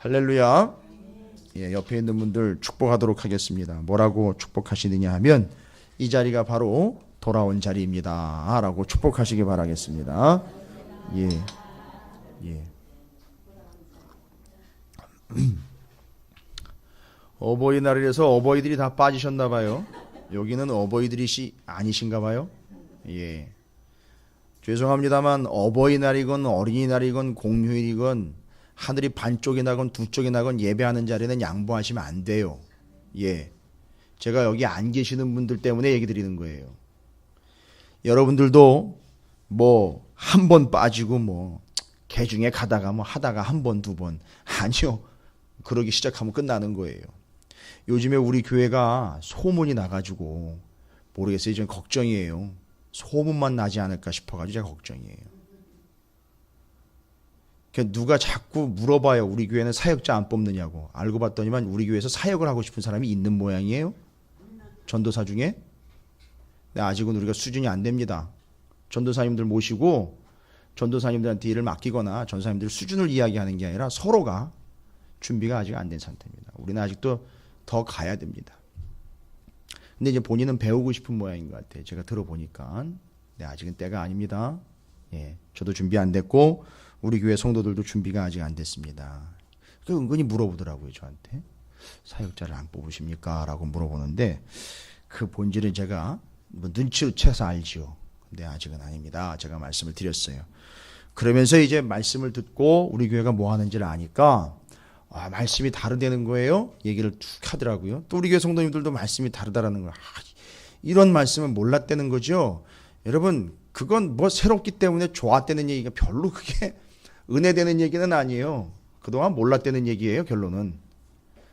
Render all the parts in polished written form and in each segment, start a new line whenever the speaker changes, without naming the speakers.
할렐루야. 예, 옆에 있는 분들 축복하도록 하겠습니다. 뭐라고 축복하시느냐 하면 이 자리가 바로 돌아온 자리입니다 라고 축복하시기 바라겠습니다. 예, 예. 어버이날이라서 어버이들이 다 빠지셨나 봐요. 여기는 어버이들이 아니신가 봐요. 예. 죄송합니다만 어버이날이건 어린이날이건 공휴일이건 하늘이 반쪽이 나건 두 쪽이 나건 예배하는 자리는 양보하시면 안 돼요. 예. 제가 여기 안 계시는 분들 때문에 얘기 드리는 거예요. 여러분들도 뭐 한 번 빠지고 뭐 개중에 가다가 뭐 하다가 한 번, 두 번. 아니요. 그러기 시작하면 끝나는 거예요. 요즘에 우리 교회가 소문이 나가지고 모르겠어요. 좀 걱정이에요. 소문만 나지 않을까 싶어가지고 제가 걱정이에요. 누가 자꾸 물어봐요. 우리 교회는 사역자 안 뽑느냐고. 알고 봤더니만 우리 교회에서 사역을 하고 싶은 사람이 있는 모양이에요. 전도사 중에. 근데 아직은 우리가 수준이 안 됩니다. 전도사님들 모시고 전도사님들한테 일을 맡기거나 전도사님들 수준을 이야기하는 게 아니라 서로가 준비가 아직 안 된 상태입니다. 우리는 아직도 더 가야 됩니다. 근데 이제 본인은 배우고 싶은 모양인 것 같아요. 제가 들어보니까. 네, 아직은 때가 아닙니다. 예, 저도 준비 안 됐고 우리 교회 성도들도 준비가 아직 안 됐습니다. 은근히 물어보더라고요, 저한테. 사역자를 안 뽑으십니까? 라고 물어보는데 그 본질은 제가 뭐 눈치채서 알지요. 근데 아직은 아닙니다. 제가 말씀을 드렸어요. 그러면서 이제 말씀을 듣고 우리 교회가 뭐 하는지를 아니까 말씀이 다르다는 거예요. 얘기를 툭 하더라고요. 또 우리 교회 성도님들도 말씀이 다르다라는 거예요. 이런 말씀은 몰랐다는 거죠. 여러분 그건 뭐 새롭기 때문에 좋았다는 얘기가 별로 그게 은혜되는 얘기는 아니에요. 그동안 몰랐다는 얘기예요. 결론은.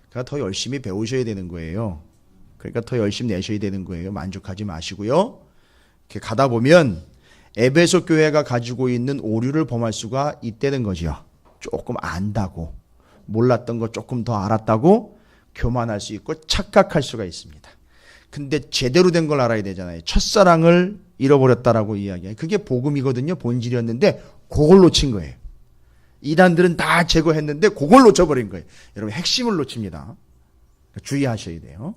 그러니까 더 열심히 배우셔야 되는 거예요. 그러니까 더 열심히 내셔야 되는 거예요. 만족하지 마시고요. 이렇게 가다 보면 에베소 교회가 가지고 있는 오류를 범할 수가 있다는 거죠. 조금 안다고 몰랐던 거 조금 더 알았다고 교만할 수 있고 착각할 수가 있습니다. 근데 제대로 된 걸 알아야 되잖아요. 첫사랑을 잃어버렸다라고 이야기해요. 그게 복음이거든요. 본질이었는데 그걸 놓친 거예요. 이단들은 다 제거했는데 그걸 놓쳐버린 거예요. 여러분 핵심을 놓칩니다. 주의하셔야 돼요.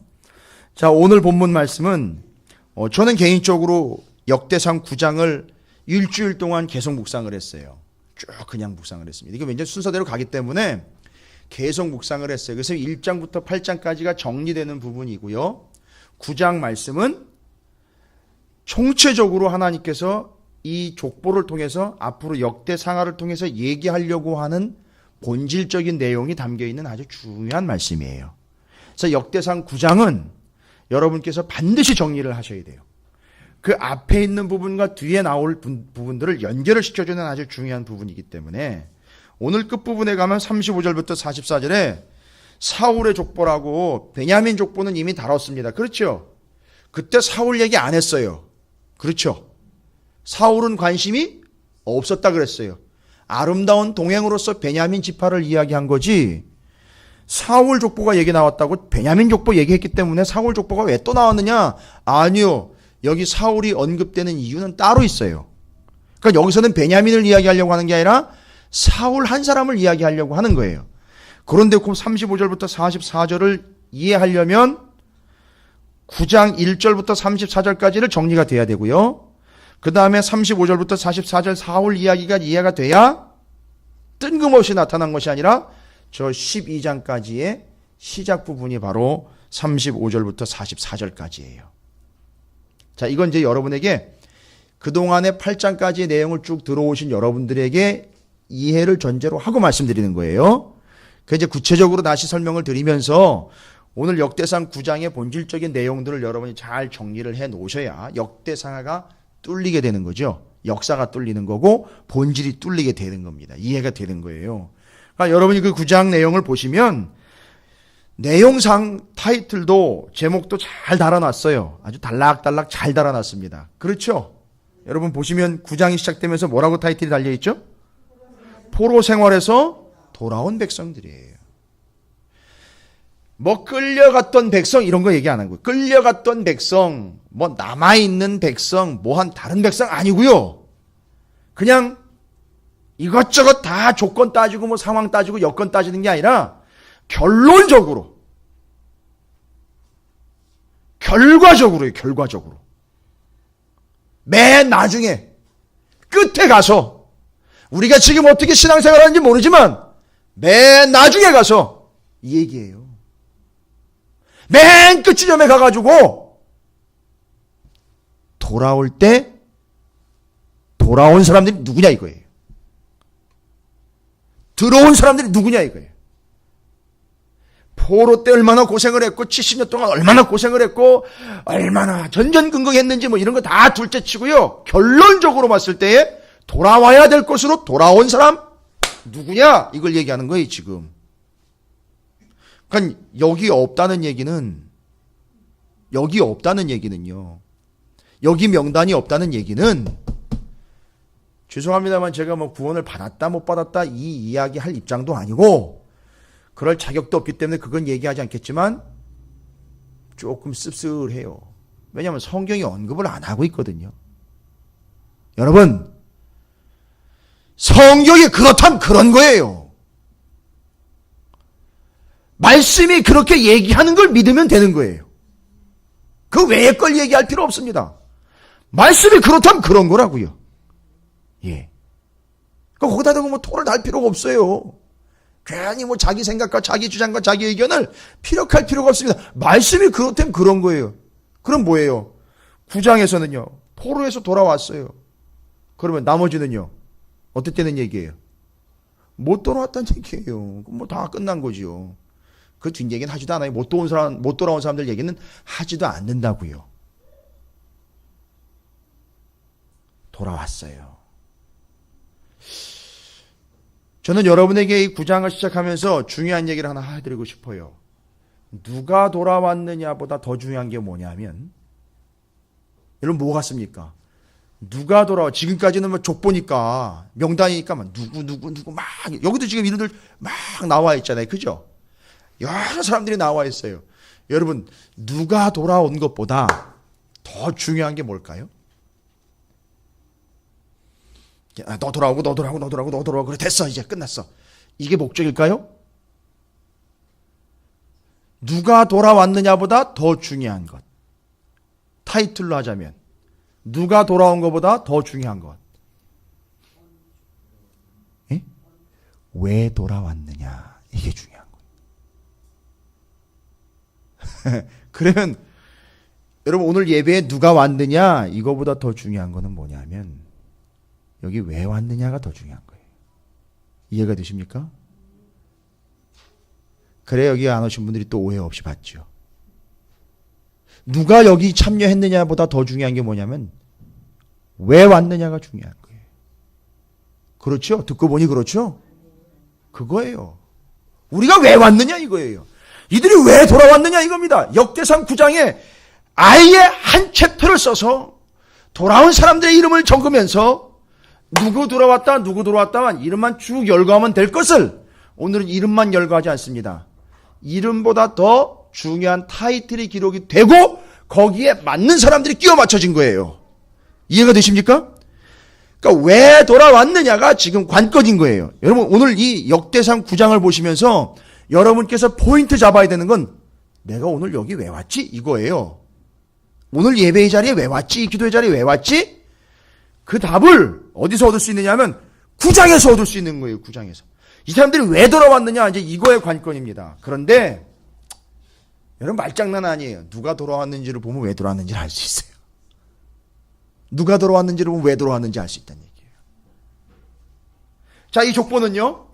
자, 오늘 본문 말씀은 저는 개인적으로 역대상 9장을 일주일 동안 계속 묵상을 했어요. 쭉 그냥 묵상을 했습니다. 이게 왠지 순서대로 가기 때문에 계속 묵상을 했어요. 그래서 1장부터 8장까지가 정리되는 부분이고요. 9장 말씀은 총체적으로 하나님께서 이 족보를 통해서 앞으로 역대상하를 통해서 얘기하려고 하는 본질적인 내용이 담겨있는 아주 중요한 말씀이에요. 그래서 역대상 9장은 여러분께서 반드시 정리를 하셔야 돼요. 그 앞에 있는 부분과 뒤에 나올 부분들을 연결을 시켜주는 아주 중요한 부분이기 때문에 오늘 끝부분에 가면 35절부터 44절에 사울의 족보라고 베냐민 족보는 이미 다뤘습니다. 그렇죠? 그때 사울 얘기 안 했어요. 그렇죠? 사울은 관심이 없었다 그랬어요. 아름다운 동행으로서 베냐민 지파를 이야기한 거지 사울 족보가 얘기 나왔다고 베냐민 족보 얘기했기 때문에 사울 족보가 왜 또 나왔느냐? 아니요. 여기 사울이 언급되는 이유는 따로 있어요. 그러니까 여기서는 베냐민을 이야기하려고 하는 게 아니라 사울 한 사람을 이야기하려고 하는 거예요. 그런데 그 35절부터 44절을 이해하려면 9장 1절부터 34절까지를 정리가 돼야 되고요. 그 다음에 35절부터 44절 사울 이야기가 이해가 돼야 뜬금없이 나타난 것이 아니라 저 12장까지의 시작 부분이 바로 35절부터 44절까지예요. 자, 이건 이제 여러분에게 그동안의 8장까지의 내용을 쭉 들어오신 여러분들에게 이해를 전제로 하고 말씀드리는 거예요. 그 이제 구체적으로 다시 설명을 드리면서 오늘 역대상 9장의 본질적인 내용들을 여러분이 잘 정리를 해 놓으셔야 역대상하가 뚫리게 되는 거죠. 역사가 뚫리는 거고 본질이 뚫리게 되는 겁니다. 이해가 되는 거예요. 그러니까 여러분이 그 9장 내용을 보시면 내용상 타이틀도 제목도 잘 달아놨어요. 아주 달락달락 잘 달아놨습니다. 그렇죠? 여러분 보시면 9장이 시작되면서 뭐라고 타이틀이 달려있죠? 포로 생활에서 돌아온 백성들이에요. 뭐 끌려갔던 백성 이런 거 얘기 안 한 거예요. 끌려갔던 백성, 뭐 남아있는 백성, 뭐 한 다른 백성 아니고요. 그냥 이것저것 다 조건 따지고 뭐 상황 따지고 여건 따지는 게 아니라 결론적으로 결과적으로 맨 나중에 끝에 가서 우리가 지금 어떻게 신앙생활 하는지 모르지만 맨 나중에 가서 이 얘기예요. 맨 끝 지점에 가가지고 돌아올 때 돌아온 사람들이 누구냐 이거예요. 들어온 사람들이 누구냐 이거예요. 포로 때 얼마나 고생을 했고 70년 동안 얼마나 고생을 했고 얼마나 전전긍긍했는지 뭐 이런 거 다 둘째치고요. 결론적으로 봤을 때에 돌아와야 될 것으로 돌아온 사람 누구냐 이걸 얘기하는 거예요 지금. 그러니까 여기 없다는 얘기는요. 여기 명단이 없다는 얘기는 죄송합니다만 제가 뭐 구원을 받았다 못 받았다 이 이야기 할 입장도 아니고 그럴 자격도 없기 때문에 그건 얘기하지 않겠지만 조금 씁쓸해요. 왜냐하면 성경이 언급을 안 하고 있거든요. 여러분 성경이 그렇다면 그런 거예요. 말씀이 그렇게 얘기하는 걸 믿으면 되는 거예요. 그 외의 걸 얘기할 필요 없습니다. 말씀이 그렇다면 그런 거라고요. 예. 거기다 대고 뭐 토를 달 필요가 없어요. 괜히 뭐 자기 생각과 자기 주장과 자기 의견을 피력할 필요가 없습니다. 말씀이 그렇다면 그런 거예요. 그럼 뭐예요? 9장에서는요. 포로에서 돌아왔어요. 그러면 나머지는요. 어땠다는 얘기예요? 못 돌아왔다는 얘기예요. 그럼 뭐 다 끝난 거지요. 그 뒷얘기는 하지도 않아요. 못 돌아온 사람들 얘기는 하지도 않는다고요. 돌아왔어요. 저는 여러분에게 이 9장을 시작하면서 중요한 얘기를 하나 해드리고 싶어요. 누가 돌아왔느냐보다 더 중요한 게 뭐냐면 여러분 뭐 같습니까? 누가 돌아와 지금까지는 뭐 족보니까 명단이니까 막 누구 막 여기도 지금 이름들 막 나와 있잖아요. 그죠? 여러 사람들이 나와 있어요. 여러분 누가 돌아온 것보다 더 중요한 게 뭘까요? 너 돌아오고 그래 됐어 이제 끝났어. 이게 목적일까요? 누가 돌아왔느냐보다 더 중요한 것. 타이틀로 하자면 누가 돌아온 것보다 더 중요한 것. 예? 왜 돌아왔느냐 이게 중요한 거예요. 그러면 여러분 오늘 예배에 누가 왔느냐 이거보다 더 중요한 거는 뭐냐면 여기 왜 왔느냐가 더 중요한 거예요. 이해가 되십니까? 그래 여기 안 오신 분들이 또 오해 없이 봤죠. 누가 여기 참여했느냐보다 더 중요한 게 뭐냐면 왜 왔느냐가 중요한 거예요. 그렇죠? 듣고 보니 그렇죠? 그거예요. 우리가 왜 왔느냐 이거예요. 이들이 왜 돌아왔느냐 이겁니다. 역대상 9장에 아예 한 챕터를 써서 돌아온 사람들의 이름을 적으면서 누구 돌아왔다만 이름만 쭉 열거하면 될 것을 오늘은 이름만 열거하지 않습니다. 이름보다 더 중요한 타이틀이 기록이 되고 거기에 맞는 사람들이 끼워 맞춰진 거예요. 이해가 되십니까? 그러니까 왜 돌아왔느냐가 지금 관건인 거예요. 여러분 오늘 이 역대상 9장을 보시면서 여러분께서 포인트 잡아야 되는 건 내가 오늘 여기 왜 왔지? 이거예요. 오늘 예배의 자리에 왜 왔지? 이 기도의 자리에 왜 왔지? 그 답을 어디서 얻을 수 있느냐 하면 9장에서 얻을 수 있는 거예요. 9장에서. 이 사람들이 왜 돌아왔느냐 이제 이거의 관건입니다. 그런데 여러분 말장난 아니에요. 누가 돌아왔는지를 보면 왜 돌아왔는지를 알 수 있어요. 누가 돌아왔는지를 보면 왜 돌아왔는지 알 수 있다는 얘기예요. 자, 이 족보는요.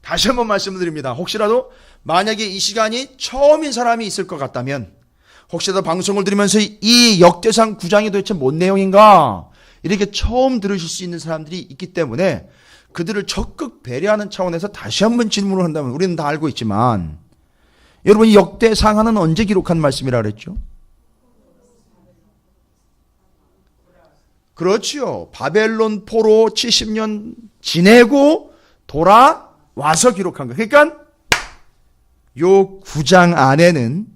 다시 한번 말씀드립니다. 혹시라도 만약에 이 시간이 처음인 사람이 있을 것 같다면 혹시라도 방송을 들으면서 이 역대상 9장이 도대체 뭔 내용인가 이렇게 처음 들으실 수 있는 사람들이 있기 때문에 그들을 적극 배려하는 차원에서 다시 한번 질문을 한다면 우리는 다 알고 있지만 여러분 이 역대상하는 언제 기록한 말씀이라 그랬죠? 그렇지요. 바벨론 포로 70년 지내고 돌아와서 기록한 거예요. 그러니까 요 9장 안에는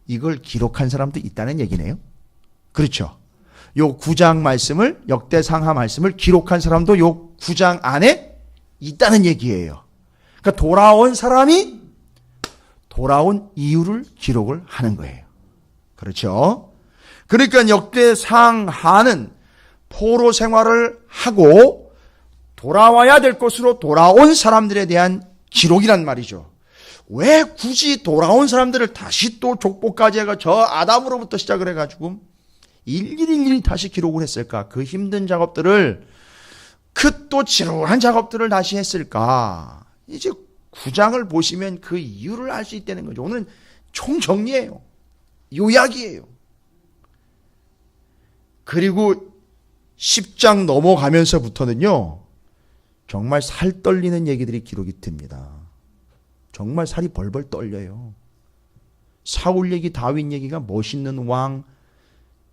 이걸 기록한 사람도 있다는 얘기네요. 그렇죠. 요 9장 말씀을 역대상하 말씀을 기록한 사람도 요 9장 안에 있다는 얘기예요. 그러니까 돌아온 사람이 돌아온 이유를 기록을 하는 거예요. 그렇죠? 그러니까 역대상 하는 포로 생활을 하고 돌아와야 될 곳으로 돌아온 사람들에 대한 기록이란 말이죠. 왜 굳이 돌아온 사람들을 다시 또 족보까지 해가 저 아담으로부터 시작을 해가지고 일일이 다시 기록을 했을까? 그 힘든 작업들을, 그 또 지루한 작업들을 다시 했을까? 이제 9장을 보시면 그 이유를 알 수 있다는 거죠. 오늘은 총정리예요. 요약이에요. 그리고 10장 넘어가면서부터는요, 정말 살 떨리는 얘기들이 기록이 됩니다. 정말 살이 벌벌 떨려요. 사울 얘기, 다윗 얘기가 멋있는 왕,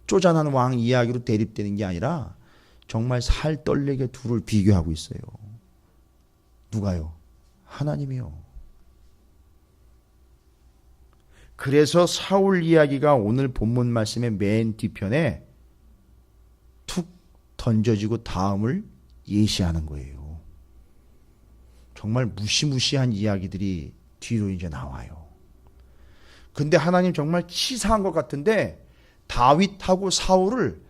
쪼잔한 왕 이야기로 대립되는 게 아니라 정말 살 떨리게 둘을 비교하고 있어요. 누가요? 하나님이요. 그래서 사울 이야기가 오늘 본문 말씀의 맨 뒤편에 툭 던져지고 다음을 예시하는 거예요. 정말 무시무시한 이야기들이 뒤로 이제 나와요. 근데 하나님 정말 치사한 것 같은데 다윗하고 사울을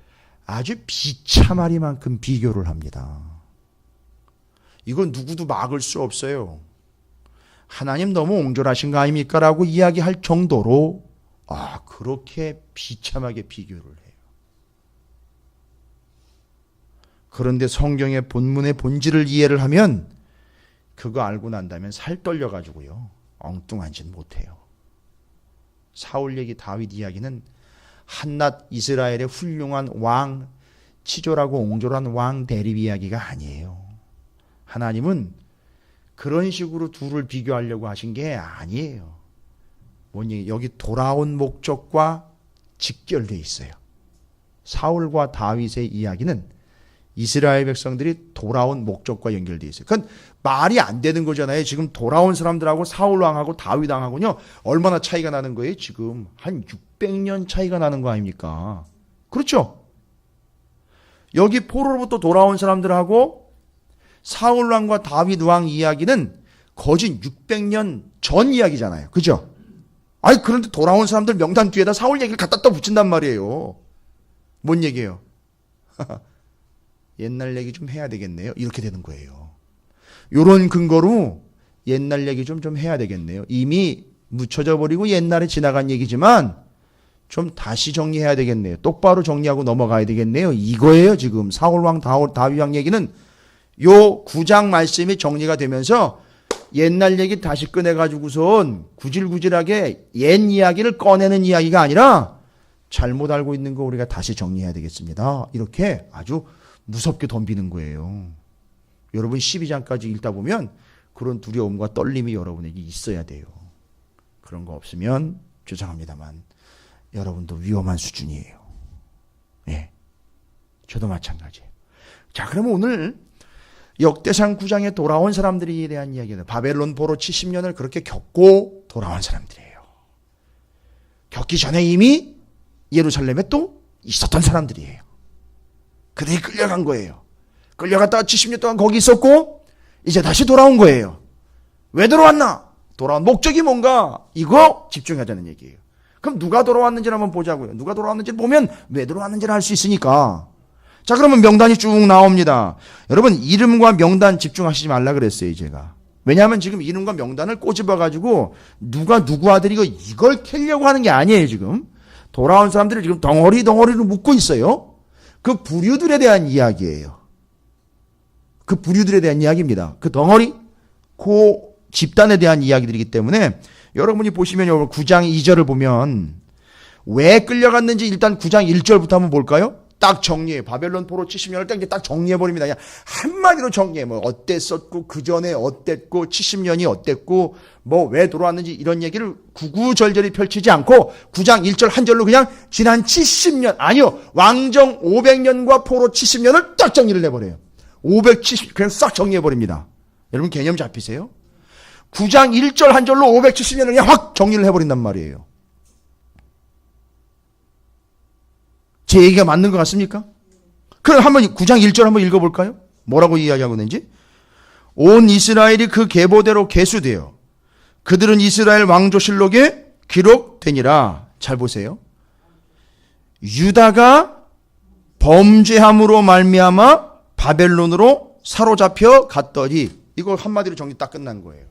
아주 비참하리만큼 비교를 합니다. 이건 누구도 막을 수 없어요. 하나님 너무 옹졸하신 거 아닙니까? 라고 이야기할 정도로 그렇게 비참하게 비교를 해요. 그런데 성경의 본문의 본질을 이해를 하면 그거 알고 난다면 살 떨려가지고요, 엉뚱한 짓 못해요. 사울 얘기, 다윗 이야기는 한낱 이스라엘의 훌륭한 왕, 치졸하고 옹졸한 왕 대립 이야기가 아니에요. 하나님은 그런 식으로 둘을 비교하려고 하신 게 아니에요. 뭐니, 여기 돌아온 목적과 직결되어 있어요. 사울과 다윗의 이야기는 이스라엘 백성들이 돌아온 목적과 연결되어 있어요. 그건 말이 안 되는 거잖아요. 지금 돌아온 사람들하고 사울 왕하고 다윗 왕하고요, 얼마나 차이가 나는 거예요? 지금 한 600년 차이가 나는 거 아닙니까? 그렇죠? 여기 포로로부터 돌아온 사람들하고 사울 왕과 다윗 왕 이야기는 거진 600년 전 이야기잖아요. 그죠? 그런데 돌아온 사람들 명단 뒤에다 사울 얘기를 갖다 또 붙인단 말이에요. 뭔 얘기예요? 옛날 얘기 좀 해야 되겠네요. 이렇게 되는 거예요. 이런 근거로 옛날 얘기 좀 해야 되겠네요. 이미 묻혀져 버리고 옛날에 지나간 얘기지만 좀 다시 정리해야 되겠네요. 똑바로 정리하고 넘어가야 되겠네요. 이거예요. 지금 사울왕 다윗 왕 얘기는 요 9장 말씀이 정리가 되면서 옛날 얘기 다시 꺼내가지고선 구질구질하게 옛 이야기를 꺼내는 이야기가 아니라 잘못 알고 있는 거 우리가 다시 정리해야 되겠습니다. 이렇게 아주 무섭게 덤비는 거예요. 여러분 12장까지 읽다 보면 그런 두려움과 떨림이 여러분에게 있어야 돼요. 그런 거 없으면 죄송합니다만 여러분도 위험한 수준이에요. 예, 저도 마찬가지예요. 자, 그러면 오늘 역대상 9장에 돌아온 사람들에 대한 이야기는 바벨론 포로 70년을 그렇게 겪고 돌아온 사람들이에요. 겪기 전에 이미 예루살렘에 또 있었던 사람들이에요. 그들이 끌려간 거예요. 끌려갔다가 70년 동안 거기 있었고 이제 다시 돌아온 거예요. 왜 돌아왔나? 돌아온 목적이 뭔가? 이거 집중하자는 얘기예요. 그럼 누가 돌아왔는지를 한번 보자고요. 누가 돌아왔는지를 보면 왜 돌아왔는지를 알 수 있으니까. 자, 그러면 명단이 쭉 나옵니다. 여러분, 이름과 명단 집중하시지 말라 그랬어요, 제가. 왜냐하면 지금 이름과 명단을 꼬집어가지고 누가 누구 아들이고 이걸 캐려고 하는 게 아니에요, 지금. 돌아온 사람들이 지금 덩어리로 묶고 있어요. 그 부류들에 대한 이야기예요. 그 부류들에 대한 이야기입니다. 그 덩어리, 그 집단에 대한 이야기들이기 때문에 여러분이 보시면 9장 2절을 보면 왜 끌려갔는지 일단 9장 1절부터 한번 볼까요? 딱 정리해. 바벨론 포로 70년을 딱 정리해버립니다. 그냥 한마디로 정리해. 뭐 어땠었고, 그 전에 어땠고, 70년이 어땠고, 뭐 왜 돌아왔는지 이런 얘기를 구구절절히 펼치지 않고 9장 1절 한 절로 그냥 지난 70년, 아니요, 왕정 500년과 포로 70년을 딱 정리를 해버려요. 570, 그냥 싹 정리해버립니다. 여러분 개념 잡히세요? 9장 1절 한 절로 570년을 그냥 확 정리를 해버린단 말이에요. 제 얘기가 맞는 것 같습니까? 그럼 한번 9장 1절 한번 읽어볼까요? 뭐라고 이야기하고 있는지. 온 이스라엘이 그 계보대로 계수되어 그들은 이스라엘 왕조실록에 기록되니라. 잘 보세요. 유다가 범죄함으로 말미암아 바벨론으로 사로잡혀 갔더니, 이거 한마디로 정리 딱 끝난 거예요.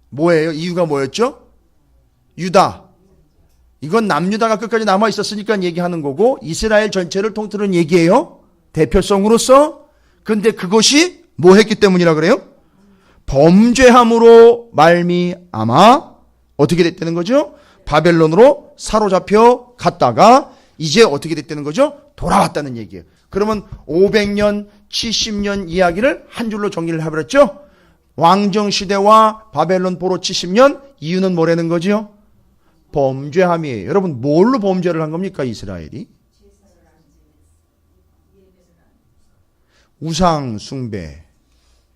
뭐예요? 이유가 뭐였죠? 유다. 이건 남유다가 끝까지 남아 있었으니까 얘기하는 거고, 이스라엘 전체를 통틀은 얘기예요. 대표성으로서. 근데 그것이 뭐 했기 때문이라 그래요? 범죄함으로 말미암아 어떻게 됐다는 거죠? 바벨론으로 사로잡혀 갔다가 이제 어떻게 됐다는 거죠? 돌아왔다는 얘기예요. 그러면 500년, 70년 이야기를 한 줄로 정리를 해버렸죠? 왕정시대와 바벨론 포로 70년, 이유는 뭐라는 거죠? 범죄함이에요. 여러분, 뭘로 범죄를 한 겁니까, 이스라엘이? 우상 숭배.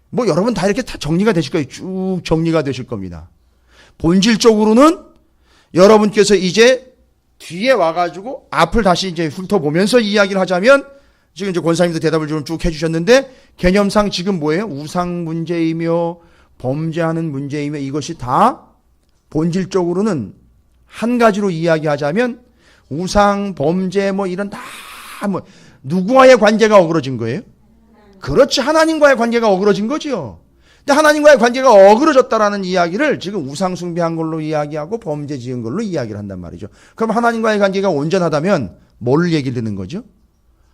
뭐 여러분 다 이렇게 다 정리가 되실 거예요. 쭉 정리가 되실 겁니다. 본질적으로는 여러분께서 이제 뒤에 와가지고 앞을 다시 이제 훑어보면서 이야기를 하자면, 지금 이제 권사님도 대답을 좀 쭉 해주셨는데, 개념상 지금 뭐예요? 우상 문제이며 범죄하는 문제이며 이것이 다 본질적으로는 한 가지로 이야기하자면 우상, 범죄 뭐 이런 다 뭐 누구와의 관계가 어그러진 거예요? 그렇지, 하나님과의 관계가 어그러진 거죠. 근데 하나님과의 관계가 어그러졌다라는 이야기를 지금 우상 숭배한 걸로 이야기하고 범죄 지은 걸로 이야기를 한단 말이죠. 그럼 하나님과의 관계가 온전하다면 뭘 얘기를 듣는 거죠?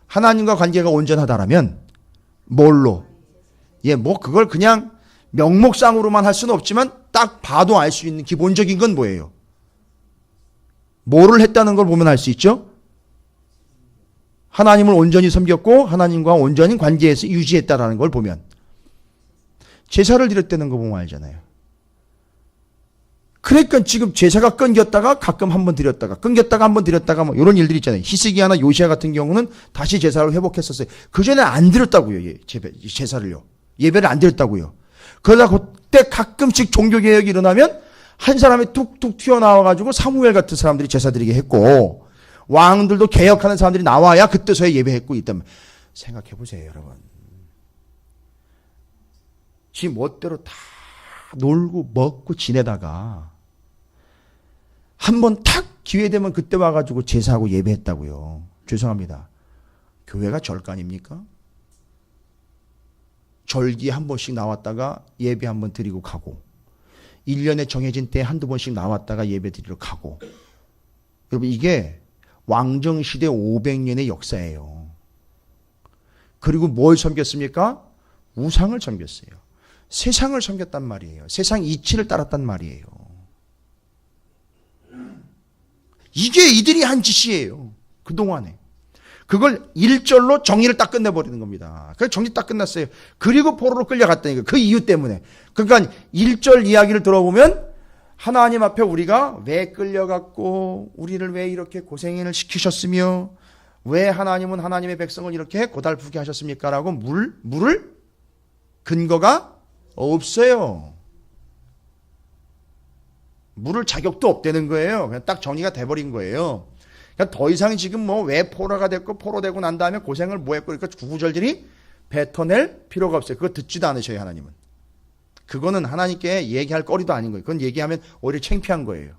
하나님과 관계가 온전하다라면 뭘로? 예, 뭐 그걸 그냥 명목상으로만 할 수는 없지만 딱 봐도 알 수 있는 기본적인 건 뭐예요? 뭐를 했다는 걸 보면 알 수 있죠? 하나님을 온전히 섬겼고 하나님과 온전히 관계에서 유지했다라는 걸 보면, 제사를 드렸다는 거 보면 알잖아요. 그러니까 지금 제사가 끊겼다가 가끔 한번 드렸다가 끊겼다가 한번 드렸다가 뭐 이런 일들이 있잖아요. 히스기야나 요시야 같은 경우는 다시 제사를 회복했었어요. 그 전에 안 드렸다고요. 제사를요. 예배를 안 드렸다고요. 그러다 그때 가끔씩 종교개혁이 일어나면 한 사람이 툭툭 튀어나와가지고 사무엘 같은 사람들이 제사 드리게 했고, 왕들도 개혁하는 사람들이 나와야 그때서야 예배했고 있다면, 생각해보세요 여러분. 지 멋대로 다 놀고 먹고 지내다가 한번 탁 기회되면 그때 와가지고 제사하고 예배했다고요. 죄송합니다. 교회가 절간입니까? 절기 한 번씩 나왔다가 예배 한 번 드리고 가고, 1년에 정해진 때 한두 번씩 나왔다가 예배 드리러 가고. 여러분, 이게 왕정시대 500년의 역사예요. 그리고 뭘 섬겼습니까? 우상을 섬겼어요. 세상을 섬겼단 말이에요. 세상 이치를 따랐단 말이에요. 이게 이들이 한 짓이에요. 그동안에. 그걸 1절로 정리를 딱 끝내버리는 겁니다. 그래서 정리 딱 끝났어요. 그리고 포로로 끌려갔다니까. 그 이유 때문에. 그러니까 1절 이야기를 들어보면 하나님 앞에 우리가 왜 끌려갔고 우리를 왜 이렇게 고생을 시키셨으며 왜 하나님은 하나님의 백성을 이렇게 고달프게 하셨습니까? 라고 물을 근거가 없어요. 물을 자격도 없다는 거예요. 그냥 딱 정리가 돼버린 거예요. 그러니까 더 이상 지금 뭐 왜 포로가 됐고 포로되고 난 다음에 고생을 뭐 했고 그러니까 구구절절히 뱉어낼 필요가 없어요. 그거 듣지도 않으셔요, 하나님은. 그거는 하나님께 얘기할 거리도 아닌 거예요. 그건 얘기하면 오히려 창피한 거예요.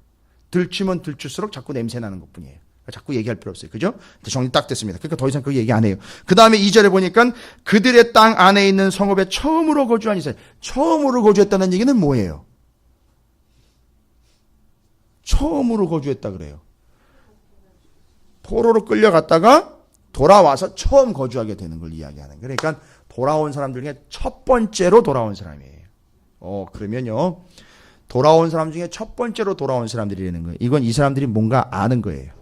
들추면 들출수록 자꾸 냄새 나는 것 뿐이에요. 자꾸 얘기할 필요 없어요. 그죠? 정리 딱 됐습니다. 그러니까 더 이상 그 얘기 안 해요. 그 다음에 2절에 보니까 그들의 땅 안에 있는 성읍에 처음으로 거주한 이스라엘. 처음으로 거주했다는 얘기는 뭐예요? 처음으로 거주했다 그래요. 포로로 끌려갔다가 돌아와서 처음 거주하게 되는 걸 이야기하는 거예요. 그러니까 돌아온 사람들 중에 첫 번째로 돌아온 사람이에요. 그러면요. 돌아온 사람 중에 첫 번째로 돌아온 사람들이라는 거예요. 이건 이 사람들이 뭔가 아는 거예요.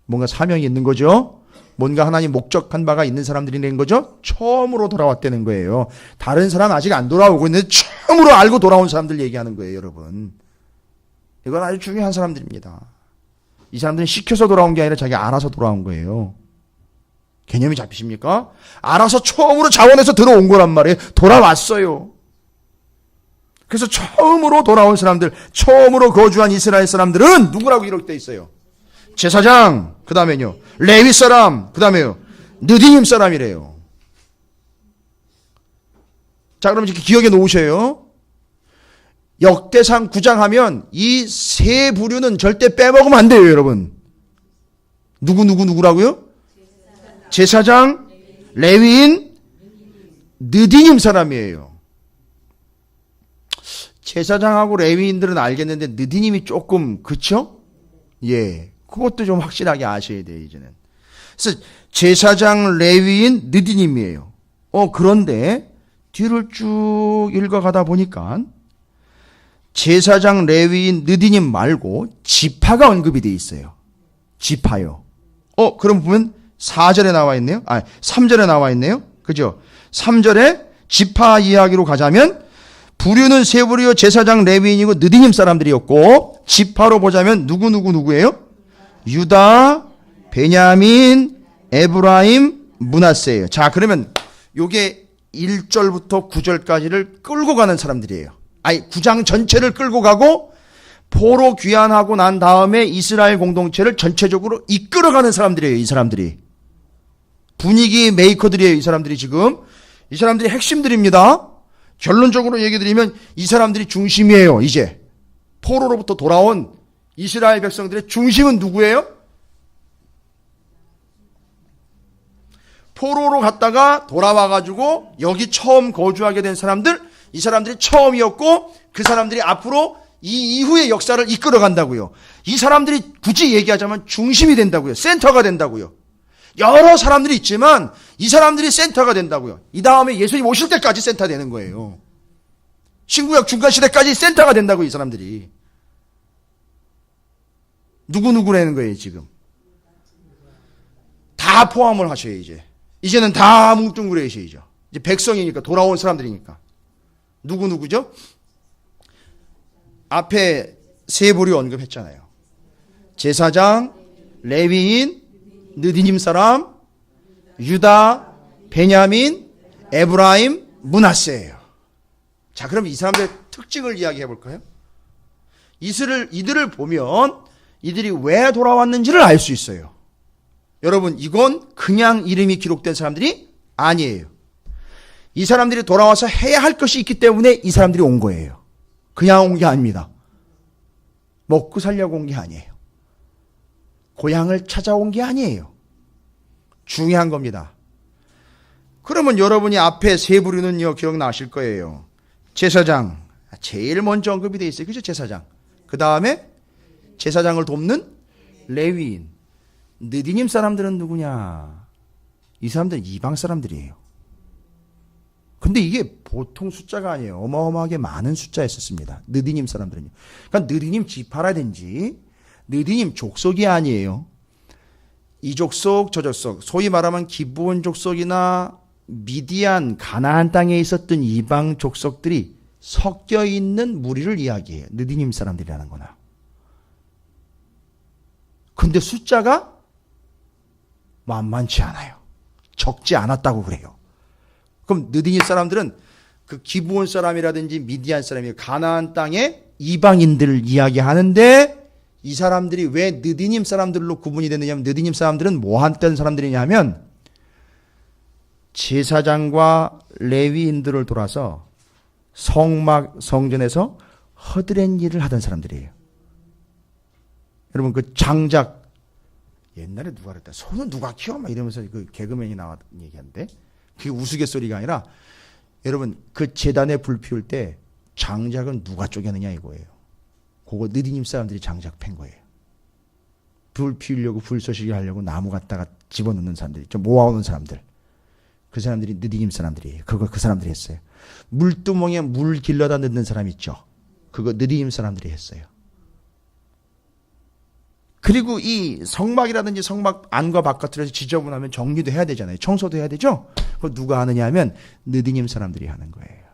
뭔가 사명이 있는 거죠. 뭔가 하나님 목적한 바가 있는 사람들이라는 거죠. 처음으로 돌아왔다는 거예요. 다른 사람 아직 안 돌아오고 있는데 처음으로 알고 돌아온 사람들 얘기하는 거예요, 여러분. 이건 아주 중요한 사람들입니다. 이 사람들은 시켜서 돌아온 게 아니라 자기 알아서 돌아온 거예요. 개념이 잡히십니까? 알아서 처음으로 자원해서 들어온 거란 말이에요. 돌아왔어요. 그래서 처음으로 돌아온 사람들, 처음으로 거주한 이스라엘 사람들은 누구라고 기록되어 있어요? 제사장, 그 다음에요. 레위 사람, 그 다음에요. 느디님 사람이래요. 자, 그럼 이렇게 기억해 놓으셔요. 역대상 9장 하면 이 세 부류는 절대 빼먹으면 안 돼요, 여러분. 누구라고요? 제사장, 레위인, 느디님 사람이에요. 제사장하고 레위인들은 알겠는데 느디님이 조금 그쵸? 예, 그것도 좀 확실하게 아셔야 돼요, 이제는. 그래서 제사장, 레위인, 느디님이에요. 그런데 뒤를 쭉 읽어가다 보니까 제사장, 레위인, 느디님 말고 지파가 언급이 되어 있어요. 지파요. 그럼 보면 4절에 나와 있네요. 3절에 나와 있네요. 그죠? 3절에 지파 이야기로 가자면 부류는 세 부류요, 제사장, 레위인이고 느디님 사람들이었고, 지파로 보자면 누구예요? 유다, 베냐민, 에브라임, 므낫세예요. 자, 그러면 요게 1절부터 9절까지를 끌고 가는 사람들이에요. 9장 전체를 끌고 가고 포로 귀환하고 난 다음에 이스라엘 공동체를 전체적으로 이끌어가는 사람들이에요. 이 사람들이 분위기 메이커들이에요. 이 사람들이 지금 이 사람들이 핵심들입니다. 결론적으로 얘기 드리면 이 사람들이 중심이에요. 이제 포로로부터 돌아온 이스라엘 백성들의 중심은 누구예요? 포로로 갔다가 돌아와가지고 여기 처음 거주하게 된 사람들, 이 사람들이 처음이었고 그 사람들이 앞으로 이 이후의 역사를 이끌어 간다고요. 이 사람들이 굳이 얘기하자면 중심이 된다고요. 센터가 된다고요. 여러 사람들이 있지만 이 사람들이 센터가 된다고요. 이 다음에 예수님 오실 때까지 센터 되는 거예요. 신구약 중간시대까지 센터가 된다고요. 이 사람들이. 누구라는 거예요 지금. 다 포함을 하셔요 이제. 이제는 다 뭉뚱그레셔야죠. 이제 백성이니까 돌아온 사람들이니까. 누구죠? 앞에 세 부류 언급했잖아요. 제사장, 레위인, 느디님 사람, 유다, 베냐민, 에브라임, 므낫세예요. 자, 그럼 이 사람들의 특징을 이야기해 볼까요? 이들을 보면 이들이 왜 돌아왔는지를 알 수 있어요. 여러분, 이건 그냥 이름이 기록된 사람들이 아니에요. 이 사람들이 돌아와서 해야 할 것이 있기 때문에 이 사람들이 온 거예요. 그냥 온 게 아닙니다. 먹고 살려고 온 게 아니에요. 고향을 찾아온 게 아니에요. 중요한 겁니다. 그러면 여러분이 앞에 세 부류는요, 기억나실 거예요. 제사장, 제일 먼저 언급이 되어 있어요. 그죠? 제사장. 그 다음에 제사장을 돕는 레위인. 느디님 사람들은 누구냐? 이 사람들은 이방 사람들이에요. 근데 이게 보통 숫자가 아니에요. 어마어마하게 많은 숫자였었습니다. 느디님 사람들은요. 그러니까 느디님 지파라든지 느디님 족속이 아니에요. 이 족속, 저 족속, 소위 말하면 기브온 족속이나 미디안, 가나안 땅에 있었던 이방 족속들이 섞여 있는 무리를 이야기해요. 느디님 사람들이라는 거나. 근데 숫자가 만만치 않아요. 적지 않았다고 그래요. 그럼 느디님 사람들은 그 기브온 사람이라든지 미디안 사람이 가나안 땅의 이방인들을 이야기하는데 이 사람들이 왜 느디님 사람들로 구분이 됐느냐면 느디님 사람들은 뭐 했던 사람들이냐면 제사장과 레위인들을 돌아서 성전에서 허드렛 일을 하던 사람들이에요. 여러분 그 장작 옛날에 누가 그랬다. 소는 누가 키워? 막 이러면서 그 개그맨이 나왔던 얘기하는데 그게 우스갯소리가 아니라 여러분 그 제단에 불 피울 때 장작은 누가 쪼개느냐 이거예요. 그거 느디님 사람들이 장작 팬 거예요. 불 피우려고 불쏘시개 하려고 나무 갖다가 집어넣는 사람들이 좀 모아오는 사람들. 그 사람들이 느디님 사람들이에요. 그거 그 사람들이 했어요. 물두멍에 물 길러다 넣는 사람 있죠. 그거 느디님 사람들이 했어요. 그리고 이 성막이라든지 성막 안과 바깥으로 지저분하면 정리도 해야 되잖아요. 청소도 해야 되죠. 그거 누가 하느냐 하면 느디님 사람들이 하는 거예요.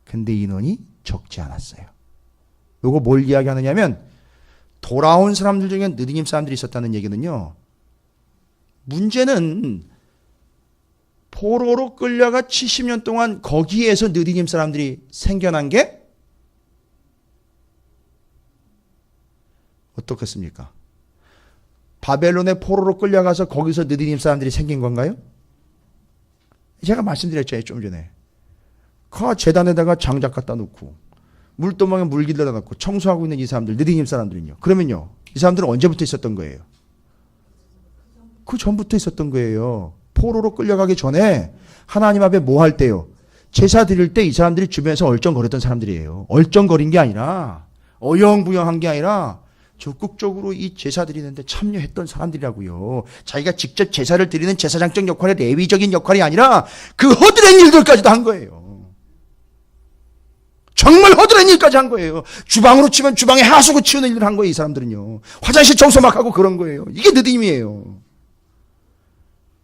근데 인원이 적지 않았어요. 요거 뭘 이야기하느냐면 돌아온 사람들 중에 느디님 사람들이 있었다는 얘기는요. 문제는 포로로 끌려가 70년 동안 거기에서 느디님 사람들이 생겨난 게 어떻겠습니까? 바벨론의 포로로 끌려가서 거기서 느디님 사람들이 생긴 건가요? 제가 말씀드렸죠. 좀 전에. 그 재단에다가 장작 갖다 놓고 물도망에 물 길러다 놓고 청소하고 있는 이 사람들, 느디님 사람들은요. 그러면요, 이 사람들은 언제부터 있었던 거예요? 그 전부터 있었던 거예요. 포로로 끌려가기 전에 하나님 앞에 뭐 할 때요? 제사 드릴 때 이 사람들이 주변에서 얼쩡거렸던 사람들이에요. 얼쩡거린 게 아니라, 어영부영한 게 아니라 적극적으로 이 제사 드리는데 참여했던 사람들이라고요. 자기가 직접 제사를 드리는 제사장적 역할의 레위적인 역할이 아니라 그 허드렛 일들까지도 한 거예요. 정말 허드렛 일까지 한 거예요. 주방으로 치면 주방에 하수구 치우는 일을 한 거예요. 이 사람들은요. 화장실 청소 막 하고 그런 거예요. 이게 느디님이에요.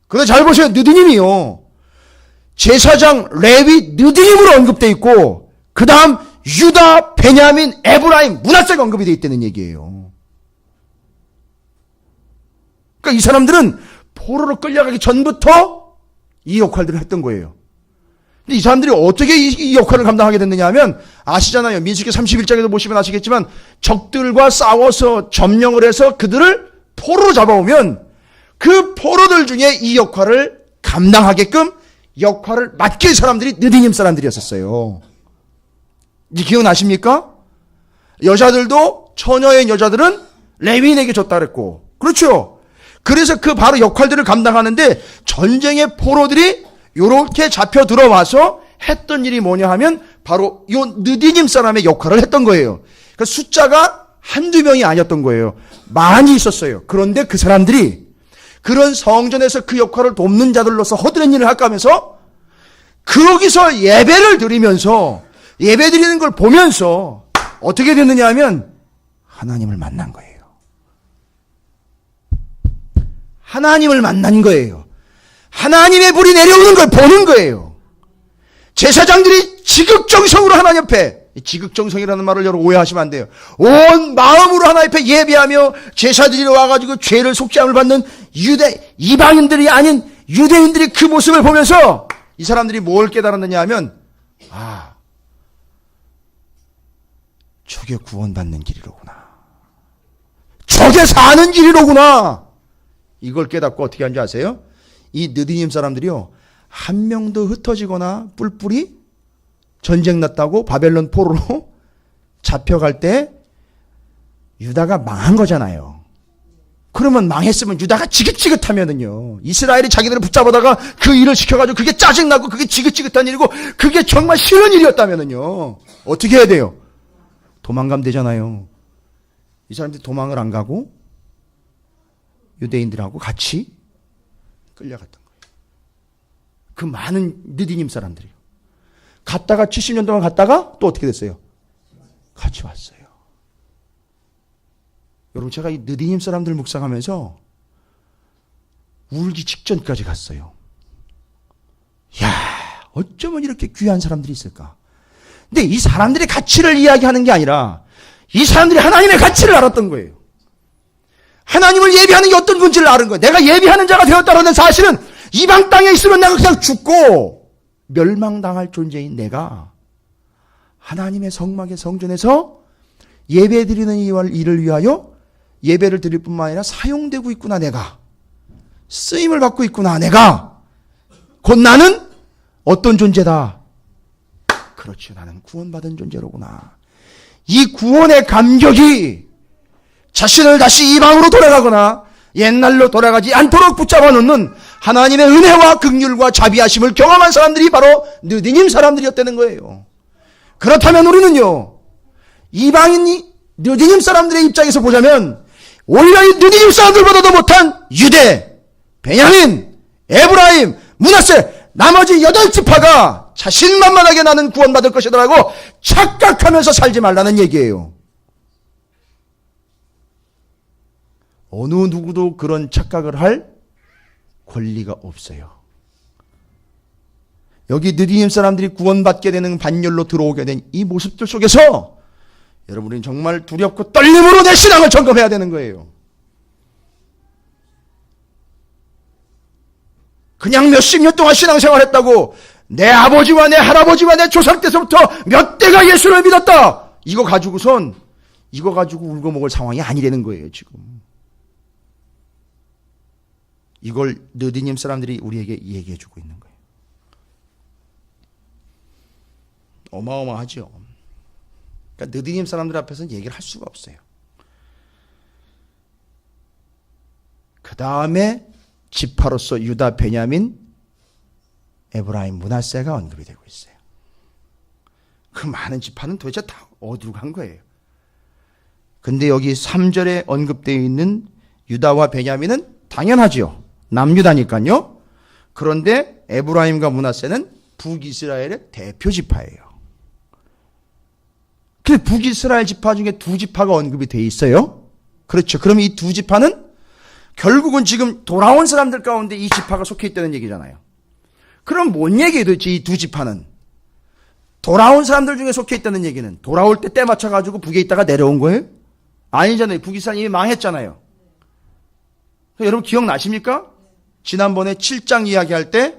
그런데 잘 보세요. 느디님이요. 제사장 레위 느디님으로 언급되어 있고 그 다음 유다, 베냐민, 에브라임, 므낫세가 언급이 되어 있다는 얘기예요. 그러니까 이 사람들은 포로로 끌려가기 전부터 이 역할들을 했던 거예요. 근데 이 사람들이 어떻게 이 역할을 감당하게 됐느냐 하면 아시잖아요. 민수기 31장에도 보시면 아시겠지만 적들과 싸워서 점령을 해서 그들을 포로로 잡아오면 그 포로들 중에 이 역할을 감당하게끔 역할을 맡길 사람들이 느디님 사람들이었어요. 이제 기억나십니까? 여자들도 처녀인 여자들은 레위인에게 줬다 그랬고, 그렇죠? 그래서 그 바로 역할들을 감당하는데 전쟁의 포로들이 요렇게 잡혀 들어와서 했던 일이 뭐냐 하면 바로 요 느디님 사람의 역할을 했던 거예요. 그러니까 숫자가 한두 명이 아니었던 거예요. 많이 있었어요. 그런데 그 사람들이 그런 성전에서 그 역할을 돕는 자들로서 허드렛 일을 할까 하면서 거기서 예배를 드리면서 예배 드리는 걸 보면서 어떻게 됐느냐 하면 하나님을 만난 거예요. 하나님을 만난 거예요. 하나님의 불이 내려오는 걸 보는 거예요. 제사장들이 지극정성으로 하나님 앞에, 지극정성이라는 말을 여러분 오해하시면 안 돼요. 온 마음으로 하나님 앞에 예배하며 제사드리러 와가지고 죄를 속죄함을 받는 이방인들이 아닌 유대인들이 그 모습을 보면서 이 사람들이 뭘 깨달았느냐 하면, 저게 구원받는 길이로구나. 저게 사는 길이로구나. 이걸 깨닫고 어떻게 한지 아세요? 이 느디님 사람들이요, 한 명도 흩어지거나 뿔뿔이 전쟁 났다고 바벨론 포로로 잡혀갈 때 유다가 망한 거잖아요. 그러면 망했으면 유다가 지긋지긋하면은요, 이스라엘이 자기들을 붙잡아다가 그 일을 시켜가지고 그게 짜증나고 그게 지긋지긋한 일이고 그게 정말 싫은 일이었다면은요, 어떻게 해야 돼요? 도망가면 되잖아요. 이 사람들이 도망을 안 가고 유대인들하고 같이 끌려갔던 거예요. 그 많은 느디님 사람들이요. 갔다가 70년 동안 갔다가 또 어떻게 됐어요? 같이 왔어요. 여러분, 제가 이 느디님 사람들 묵상하면서 울기 직전까지 갔어요. 야, 어쩌면 이렇게 귀한 사람들이 있을까? 근데 이 사람들의 가치를 이야기하는 게 아니라 이 사람들이 하나님의 가치를 알았던 거예요. 하나님을 예비하는 게 어떤 건지를 아는 거예요. 내가 예비하는 자가 되었다는 사실은 이방 땅에 있으면 내가 그냥 죽고 멸망당할 존재인 내가 하나님의 성막의 성전에서 예배드리는 일을 위하여 예배를 드릴 뿐만 아니라 사용되고 있구나. 내가 쓰임을 받고 있구나. 내가 곧 나는 어떤 존재다. 그렇지, 나는 구원받은 존재로구나. 이 구원의 감격이 자신을 다시 이방으로 돌아가거나 옛날로 돌아가지 않도록 붙잡아 놓는 하나님의 은혜와 긍휼과 자비하심을 경험한 사람들이 바로 느디님 사람들이었다는 거예요. 그렇다면 우리는요, 이방인이 느디님 사람들의 입장에서 보자면 오히려 이 느디님 사람들보다도 못한 유대, 베냐민, 에브라임, 므낫세 나머지 8지파가 자신만만하게 나는 구원받을 것이라고 착각하면서 살지 말라는 얘기예요. 어느 누구도 그런 착각을 할 권리가 없어요. 여기 느디님 사람들이 구원받게 되는 반열로 들어오게 된 이 모습들 속에서 여러분은 정말 두렵고 떨림으로 내 신앙을 점검해야 되는 거예요. 그냥 몇십 년 동안 신앙생활했다고 내 아버지와 내 할아버지와 내 조상 때서부터 몇 대가 예수를 믿었다, 이거 가지고 울고 먹을 상황이 아니라는 거예요. 지금 이걸 느디님 사람들이 우리에게 얘기해 주고 있는 거예요. 어마어마하죠. 그러니까 느디님 사람들 앞에서는 얘기를 할 수가 없어요. 그 다음에 지파로서 유다, 베냐민, 에브라임, 므낫세가 언급이 되고 있어요. 그 많은 지파는 도대체 다 어디로 간 거예요? 근데 여기 3절에 언급되어 있는 유다와 베냐민은 당연하지요. 남유다니까요. 그런데 에브라임과 므낫세는 북이스라엘의 대표 지파예요. 그 북이스라엘 지파 중에 두 지파가 언급이 돼 있어요. 그렇죠. 그럼 이 두 지파는 결국은 지금 돌아온 사람들 가운데 이 지파가 속해 있다는 얘기잖아요. 그럼 뭔 얘기예요 도대체 이 두 지파는? 돌아온 사람들 중에 속해 있다는 얘기는 돌아올 때 맞춰가지고 북에 있다가 내려온 거예요? 아니잖아요. 북이스라엘 이미 망했잖아요. 여러분 기억나십니까? 지난번에 7장 이야기할 때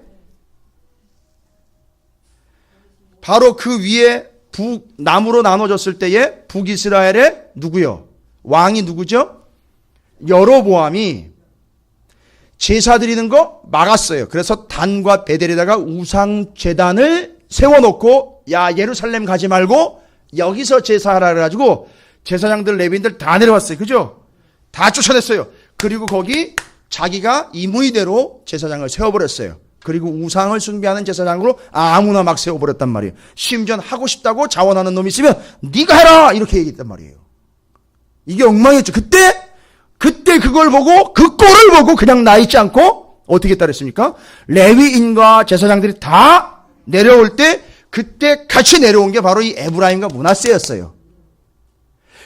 바로 그 위에 북남으로 나눠졌을 때에 북이스라엘의 누구요? 왕이 누구죠? 여로보암이 제사 드리는 거 막았어요. 그래서 단과 베델에다가 우상 제단을 세워놓고 야 예루살렘 가지 말고 여기서 제사하라 그래가지고 제사장들 레위인들 다 내려왔어요. 그죠? 다 쫓아냈어요. 그리고 거기 자기가 임의대로 제사장을 세워버렸어요. 그리고 우상을 숭배하는 제사장으로 아무나 막 세워버렸단 말이에요. 심지어 하고 싶다고 자원하는 놈이 있으면 네가 해라 이렇게 얘기했단 말이에요. 이게 엉망이었죠. 그때 그걸 보고 그 꼴을 보고 그냥 나 있지 않고 어떻게 따랐습니까? 레위인과 제사장들이 다 내려올 때 그때 같이 내려온 게 바로 이 에브라임과 므낫세였어요.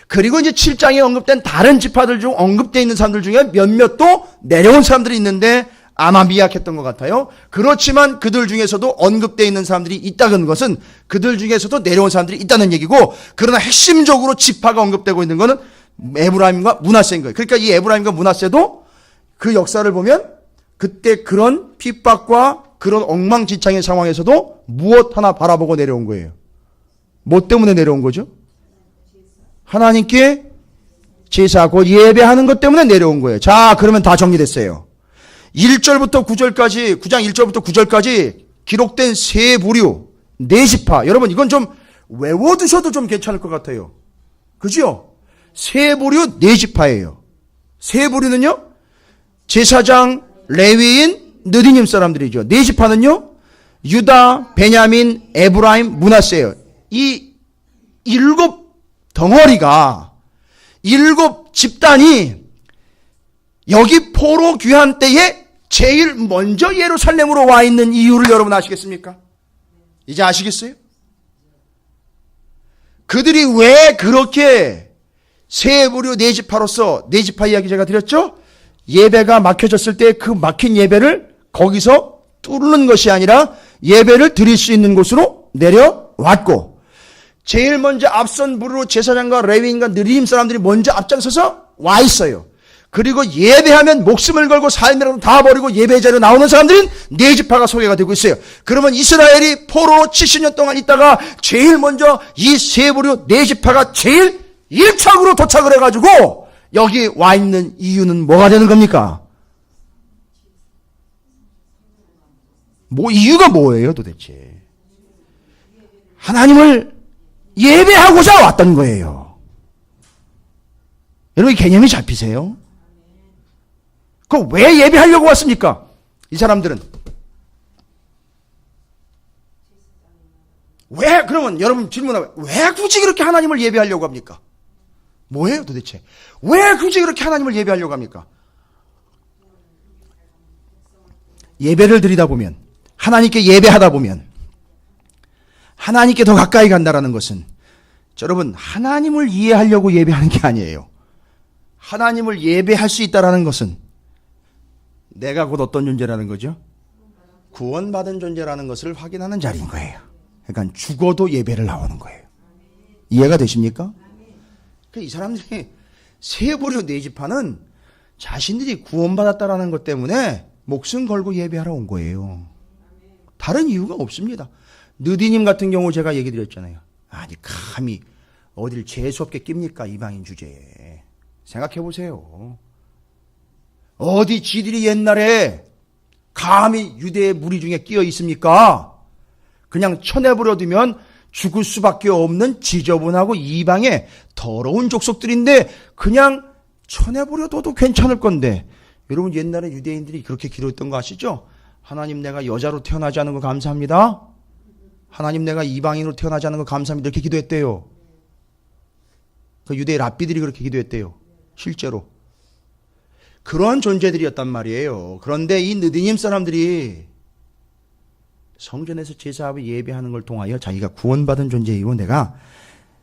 그리고 이제 7장에 언급된 다른 지파들 중 언급되어 있는 사람들 중에 몇몇 또 내려온 사람들이 있는데 아마 미약했던 것 같아요. 그렇지만 그들 중에서도 언급되어 있는 사람들이 있다는 것은 그들 중에서도 내려온 사람들이 있다는 얘기고, 그러나 핵심적으로 지파가 언급되고 있는 것은 에브라임과 므낫세인 거예요. 그러니까 이 에브라임과 므낫세도 그 역사를 보면 그때 그런 핍박과 그런 엉망진창의 상황에서도 무엇 하나 바라보고 내려온 거예요. 뭐 때문에 내려온 거죠? 하나님께 제사하고 예배하는 것 때문에 내려온 거예요. 자, 그러면 다 정리됐어요. 1절부터 9절까지, 9장 1절부터 9절까지 기록된 세 부류, 네 지파. 여러분, 이건 좀 외워두셔도 좀 괜찮을 것 같아요. 그죠? 세 부류, 네 지파예요. 세 부류는요, 제사장, 레위인, 느디님 사람들이죠. 네 지파는요, 유다, 베냐민, 에브라임, 므낫세예요. 이 7 덩어리가, 7 집단이 여기 포로 귀환 때에 제일 먼저 예루살렘으로 와 있는 이유를 여러분 아시겠습니까? 이제 아시겠어요? 그들이 왜 그렇게 세 부류 네 지파로서, 네 지파 이야기 제가 드렸죠? 예배가 막혀졌을 때 그 막힌 예배를 거기서 뚫는 것이 아니라 예배를 드릴 수 있는 곳으로 내려왔고, 제일 먼저 앞선 부류로 제사장과 레위인과 느리임 사람들이 먼저 앞장서서 와 있어요. 그리고 예배하면 목숨을 걸고 삶이라도 다 버리고 예배 자리로 나오는 사람들은 네 지파가 소개가 되고 있어요. 그러면 이스라엘이 포로로 70년 동안 있다가 제일 먼저 이 세 부류 네 지파가 제일 1차적으로 도착을 해가지고 여기 와 있는 이유는 뭐가 되는 겁니까? 이유가 뭐예요 도대체? 하나님을 예배하고자 왔던 거예요. 여러분 개념이 잡히세요? 그럼 왜 예배하려고 왔습니까? 이 사람들은. 왜, 그러면 여러분 질문하면, 왜 굳이 그렇게 하나님을 예배하려고 합니까? 뭐예요 도대체? 왜 굳이 그렇게 하나님을 예배하려고 합니까? 예배를 드리다 보면, 하나님께 예배하다 보면, 하나님께 더 가까이 간다라는 것은, 여러분, 하나님을 이해하려고 예배하는 게 아니에요. 하나님을 예배할 수 있다라는 것은, 내가 곧 어떤 존재라는 거죠? 구원받은 존재라는 것을 확인하는 자리인 거예요. 그러니까 죽어도 예배를 나오는 거예요. 이해가 되십니까? 이 사람들이 세 부류 네 지파는 자신들이 구원받았다라는 것 때문에 목숨 걸고 예배하러 온 거예요. 다른 이유가 없습니다. 느디님 같은 경우 제가 얘기 드렸잖아요. 아니 감히 어딜 재수없게 낍니까 이방인 주제에. 생각해 보세요. 어디 지들이 옛날에 감히 유대의 무리 중에 끼어 있습니까? 그냥 쳐내버려 두면 죽을 수밖에 없는 지저분하고 이방의 더러운 족속들인데 그냥 쳐내버려둬도 괜찮을 건데, 여러분 옛날에 유대인들이 그렇게 기도했던 거 아시죠? 하나님 내가 여자로 태어나지 않은 거 감사합니다. 하나님 내가 이방인으로 태어나지 않은 거 감사합니다. 이렇게 기도했대요. 그 유대 랍비들이 그렇게 기도했대요. 실제로. 그런 존재들이었단 말이에요. 그런데 이 느디님 사람들이 성전에서 제사하고 예배하는 걸 통하여 자기가 구원받은 존재이고 내가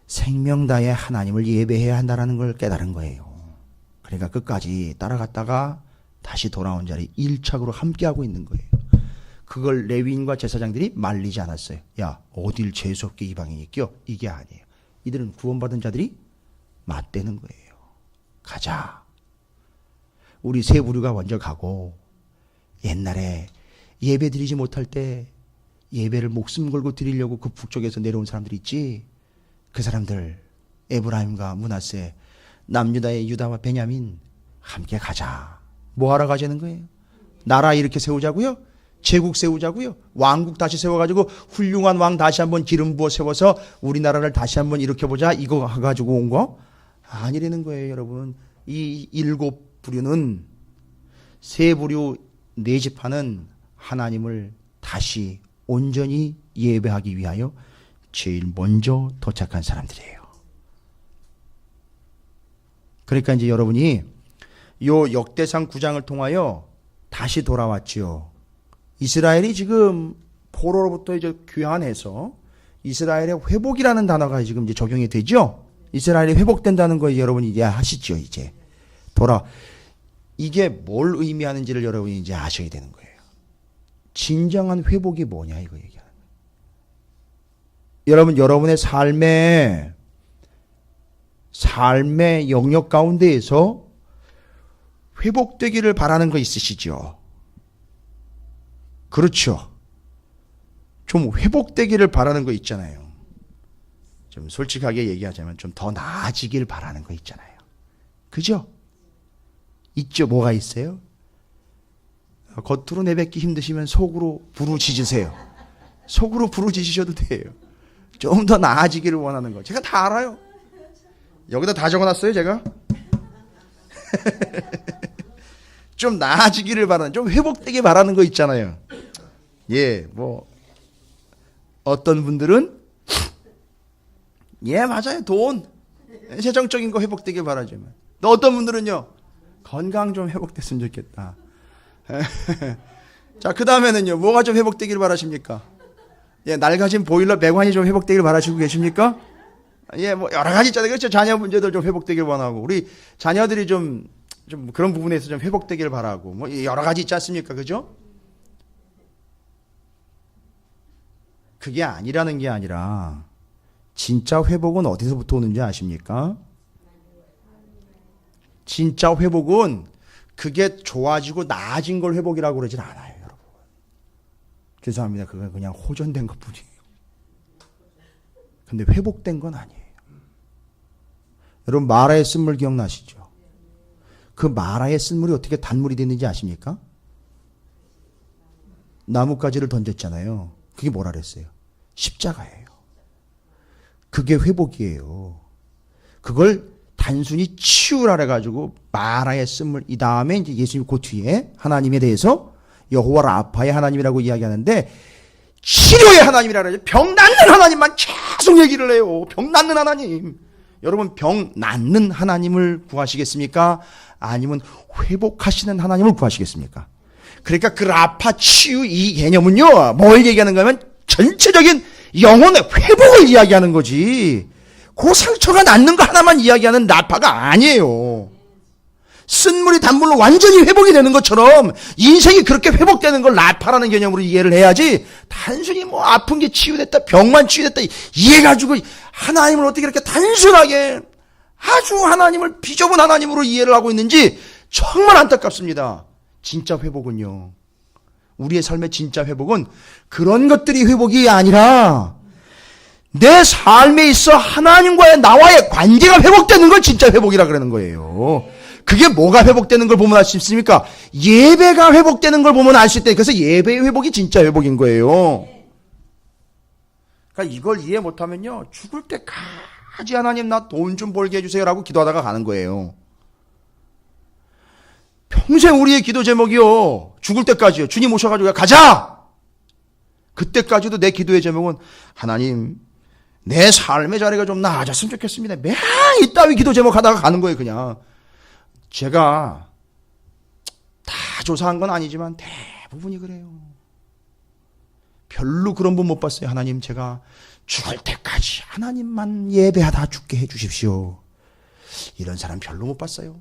생명 다해 하나님을 예배해야 한다는 걸 깨달은 거예요. 그러니까 끝까지 따라갔다가 다시 돌아온 자리 1착으로 함께하고 있는 거예요. 그걸 레위인과 제사장들이 말리지 않았어요. 야, 어딜 재수없게 이방인이 껴? 이게 아니에요. 이들은 구원받은 자들이 맞대는 거예요. 가자. 우리 세 부류가 먼저 가고, 옛날에 예배 드리지 못할 때 예배를 목숨 걸고 드리려고 그 북쪽에서 내려온 사람들 있지. 그 사람들 에브라임과 므낫세, 남유다의 유다와 베냐민 함께 가자. 뭐 하러 가자는 거예요? 나라 이렇게 세우자고요? 제국 세우자고요? 왕국 다시 세워가지고 훌륭한 왕 다시 한번 기름 부어 세워서 우리나라를 다시 한번 일으켜보자, 이거 가지고 온 거? 아니라는 거예요. 여러분, 이 7부류는, 세 부류 네 지파는 하나님을 다시 온전히 예배하기 위하여 제일 먼저 도착한 사람들이에요. 그러니까 이제 여러분이 요 역대상 9장을 통하여 다시 돌아왔지요. 이스라엘이 지금 포로로부터 이제 귀환해서 이스라엘의 회복이라는 단어가 지금 이제 적용이 되죠. 이스라엘이 회복된다는 거 여러분이 이제 하시죠. 이제 이게 뭘 의미하는지를 여러분이 이제 아셔야 되는 거예요. 진정한 회복이 뭐냐 이거 얘기하는 거예요. 여러분, 여러분의 삶의 영역 가운데에서 회복되기를 바라는 거 있으시죠? 그렇죠. 좀 회복되기를 바라는 거 있잖아요. 좀 솔직하게 얘기하자면 좀 더 나아지길 바라는 거 있잖아요. 그죠? 있죠. 뭐가 있어요? 겉으로 내뱉기 힘드시면 속으로 부르짖으세요. 속으로 부르짖으셔도 돼요. 좀 더 나아지기를 원하는 거. 제가 다 알아요. 여기다 다 적어놨어요, 제가. 좀 나아지기를 바라는, 좀 회복되게 바라는 거 있잖아요. 예, 뭐 어떤 분들은 예, 맞아요. 돈, 재정적인 거 회복되길 바라지만, 또 어떤 분들은요, 건강 좀 회복됐으면 좋겠다. 자, 그 다음에는요, 뭐가 좀 회복되길 바라십니까? 예, 낡아진 보일러 배관이 좀 회복되길 바라시고 계십니까? 예, 뭐 여러 가지 있잖아요. 그렇죠? 자녀 문제들 좀 회복되길 원하고, 우리 자녀들이 좀 그런 부분에서 좀 회복되길 바라고, 뭐 여러 가지 있지 않습니까? 그죠? 그게 아니라는 게 아니라, 진짜 회복은 어디서부터 오는지 아십니까? 진짜 회복은 그게 좋아지고 나아진 걸 회복이라고 그러진 않아요, 여러분. 죄송합니다. 그건 그냥 호전된 것 뿐이에요. 근데 회복된 건 아니에요. 여러분, 마라의 쓴물 기억나시죠? 그 마라의 쓴물이 어떻게 단물이 됐는지 아십니까? 나뭇가지를 던졌잖아요. 그게 뭐라 그랬어요? 십자가예요. 그게 회복이에요. 그걸 단순히 치유라 그래가지고 마라의 쓴물, 이 다음에 이제 예수님 그 뒤에 하나님에 대해서 여호와 라파의 하나님이라고 이야기하는데, 치료의 하나님이라 그러죠. 병 낫는 하나님만 계속 얘기를 해요. 병 낫는 하나님. 여러분, 병 낫는 하나님을 구하시겠습니까? 아니면 회복하시는 하나님을 구하시겠습니까? 그러니까 그 라파 치유 이 개념은요, 뭘 얘기하는가 하면 전체적인 영혼의 회복을 이야기하는 거지, 그 상처가 낫는 거 하나만 이야기하는 라파가 아니에요. 쓴물이 단물로 완전히 회복이 되는 것처럼 인생이 그렇게 회복되는 걸 라파라는 개념으로 이해를 해야지, 단순히 뭐 아픈 게 치유됐다, 병만 치유됐다 이해가지고 하나님을 어떻게 이렇게 단순하게 아주 하나님을 비좁은 하나님으로 이해를 하고 있는지 정말 안타깝습니다. 진짜 회복은요, 우리의 삶의 진짜 회복은 그런 것들이 회복이 아니라 내 삶에 있어 하나님과의 나와의 관계가 회복되는 걸 진짜 회복이라 그러는 거예요. 그게 뭐가 회복되는 걸 보면 알 수 있습니까? 예배가 회복되는 걸 보면 알 수 있다. 그래서 예배의 회복이 진짜 회복인 거예요. 그러니까 이걸 이해 못하면요, 죽을 때까지 하나님 나 돈 좀 벌게 해주세요라고 기도하다가 가는 거예요. 평생 우리의 기도 제목이요, 죽을 때까지요. 주님 오셔가지고 가자! 그때까지도 내 기도의 제목은 하나님 내 삶의 자리가 좀 나아졌으면 좋겠습니다. 매일 이따위 기도 제목 하다가 가는 거예요. 그냥 제가 다 조사한 건 아니지만 대부분이 그래요. 별로 그런 분 못 봤어요. 하나님 제가 죽을 때까지 하나님만 예배하다 죽게 해주십시오. 이런 사람 별로 못 봤어요.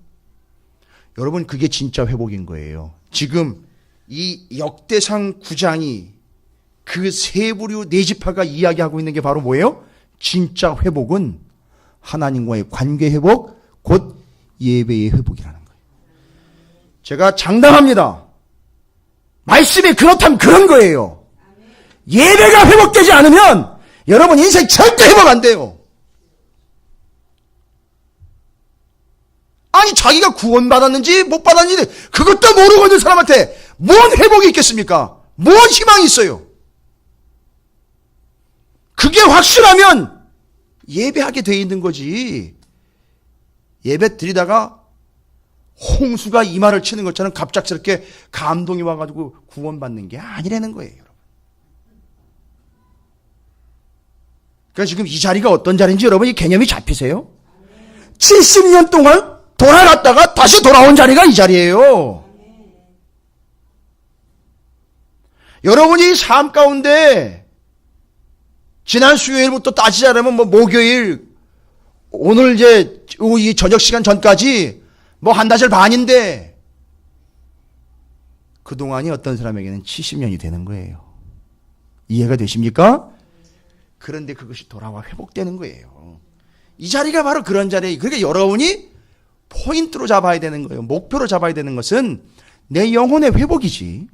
여러분, 그게 진짜 회복인 거예요. 지금 이 역대상 9장이 그 세 부류 네 지파가 이야기하고 있는 게 바로 뭐예요? 진짜 회복은 하나님과의 관계 회복, 곧 예배의 회복이라는 거예요. 제가 장담합니다. 말씀이 그렇다면 그런 거예요. 예배가 회복되지 않으면 여러분 인생 절대 회복 안 돼요. 아니, 자기가 구원받았는지 못 받았는지 그것도 모르고 있는 사람한테 뭔 회복이 있겠습니까? 뭔 희망이 있어요? 그게 확실하면 예배하게 돼 있는 거지. 예배 드리다가 홍수가 이마를 치는 것처럼 갑작스럽게 감동이 와가지고 구원받는 게 아니라는 거예요, 여러분. 그러니까 지금 이 자리가 어떤 자리인지 여러분이 개념이 잡히세요? 70년 동안 돌아갔다가 다시 돌아온 자리가 이 자리예요. 여러분이 삶 가운데 지난 수요일부터 따지자면 목요일, 오늘 이제 이 저녁 시간 전까지 한 달 반인데 그동안이 어떤 사람에게는 70년이 되는 거예요. 이해가 되십니까? 그런데 그것이 돌아와 회복되는 거예요. 이 자리가 바로 그런 자리예요. 그러니까 여러분이 포인트로 잡아야 되는 거예요. 목표로 잡아야 되는 것은 내 영혼의 회복이지.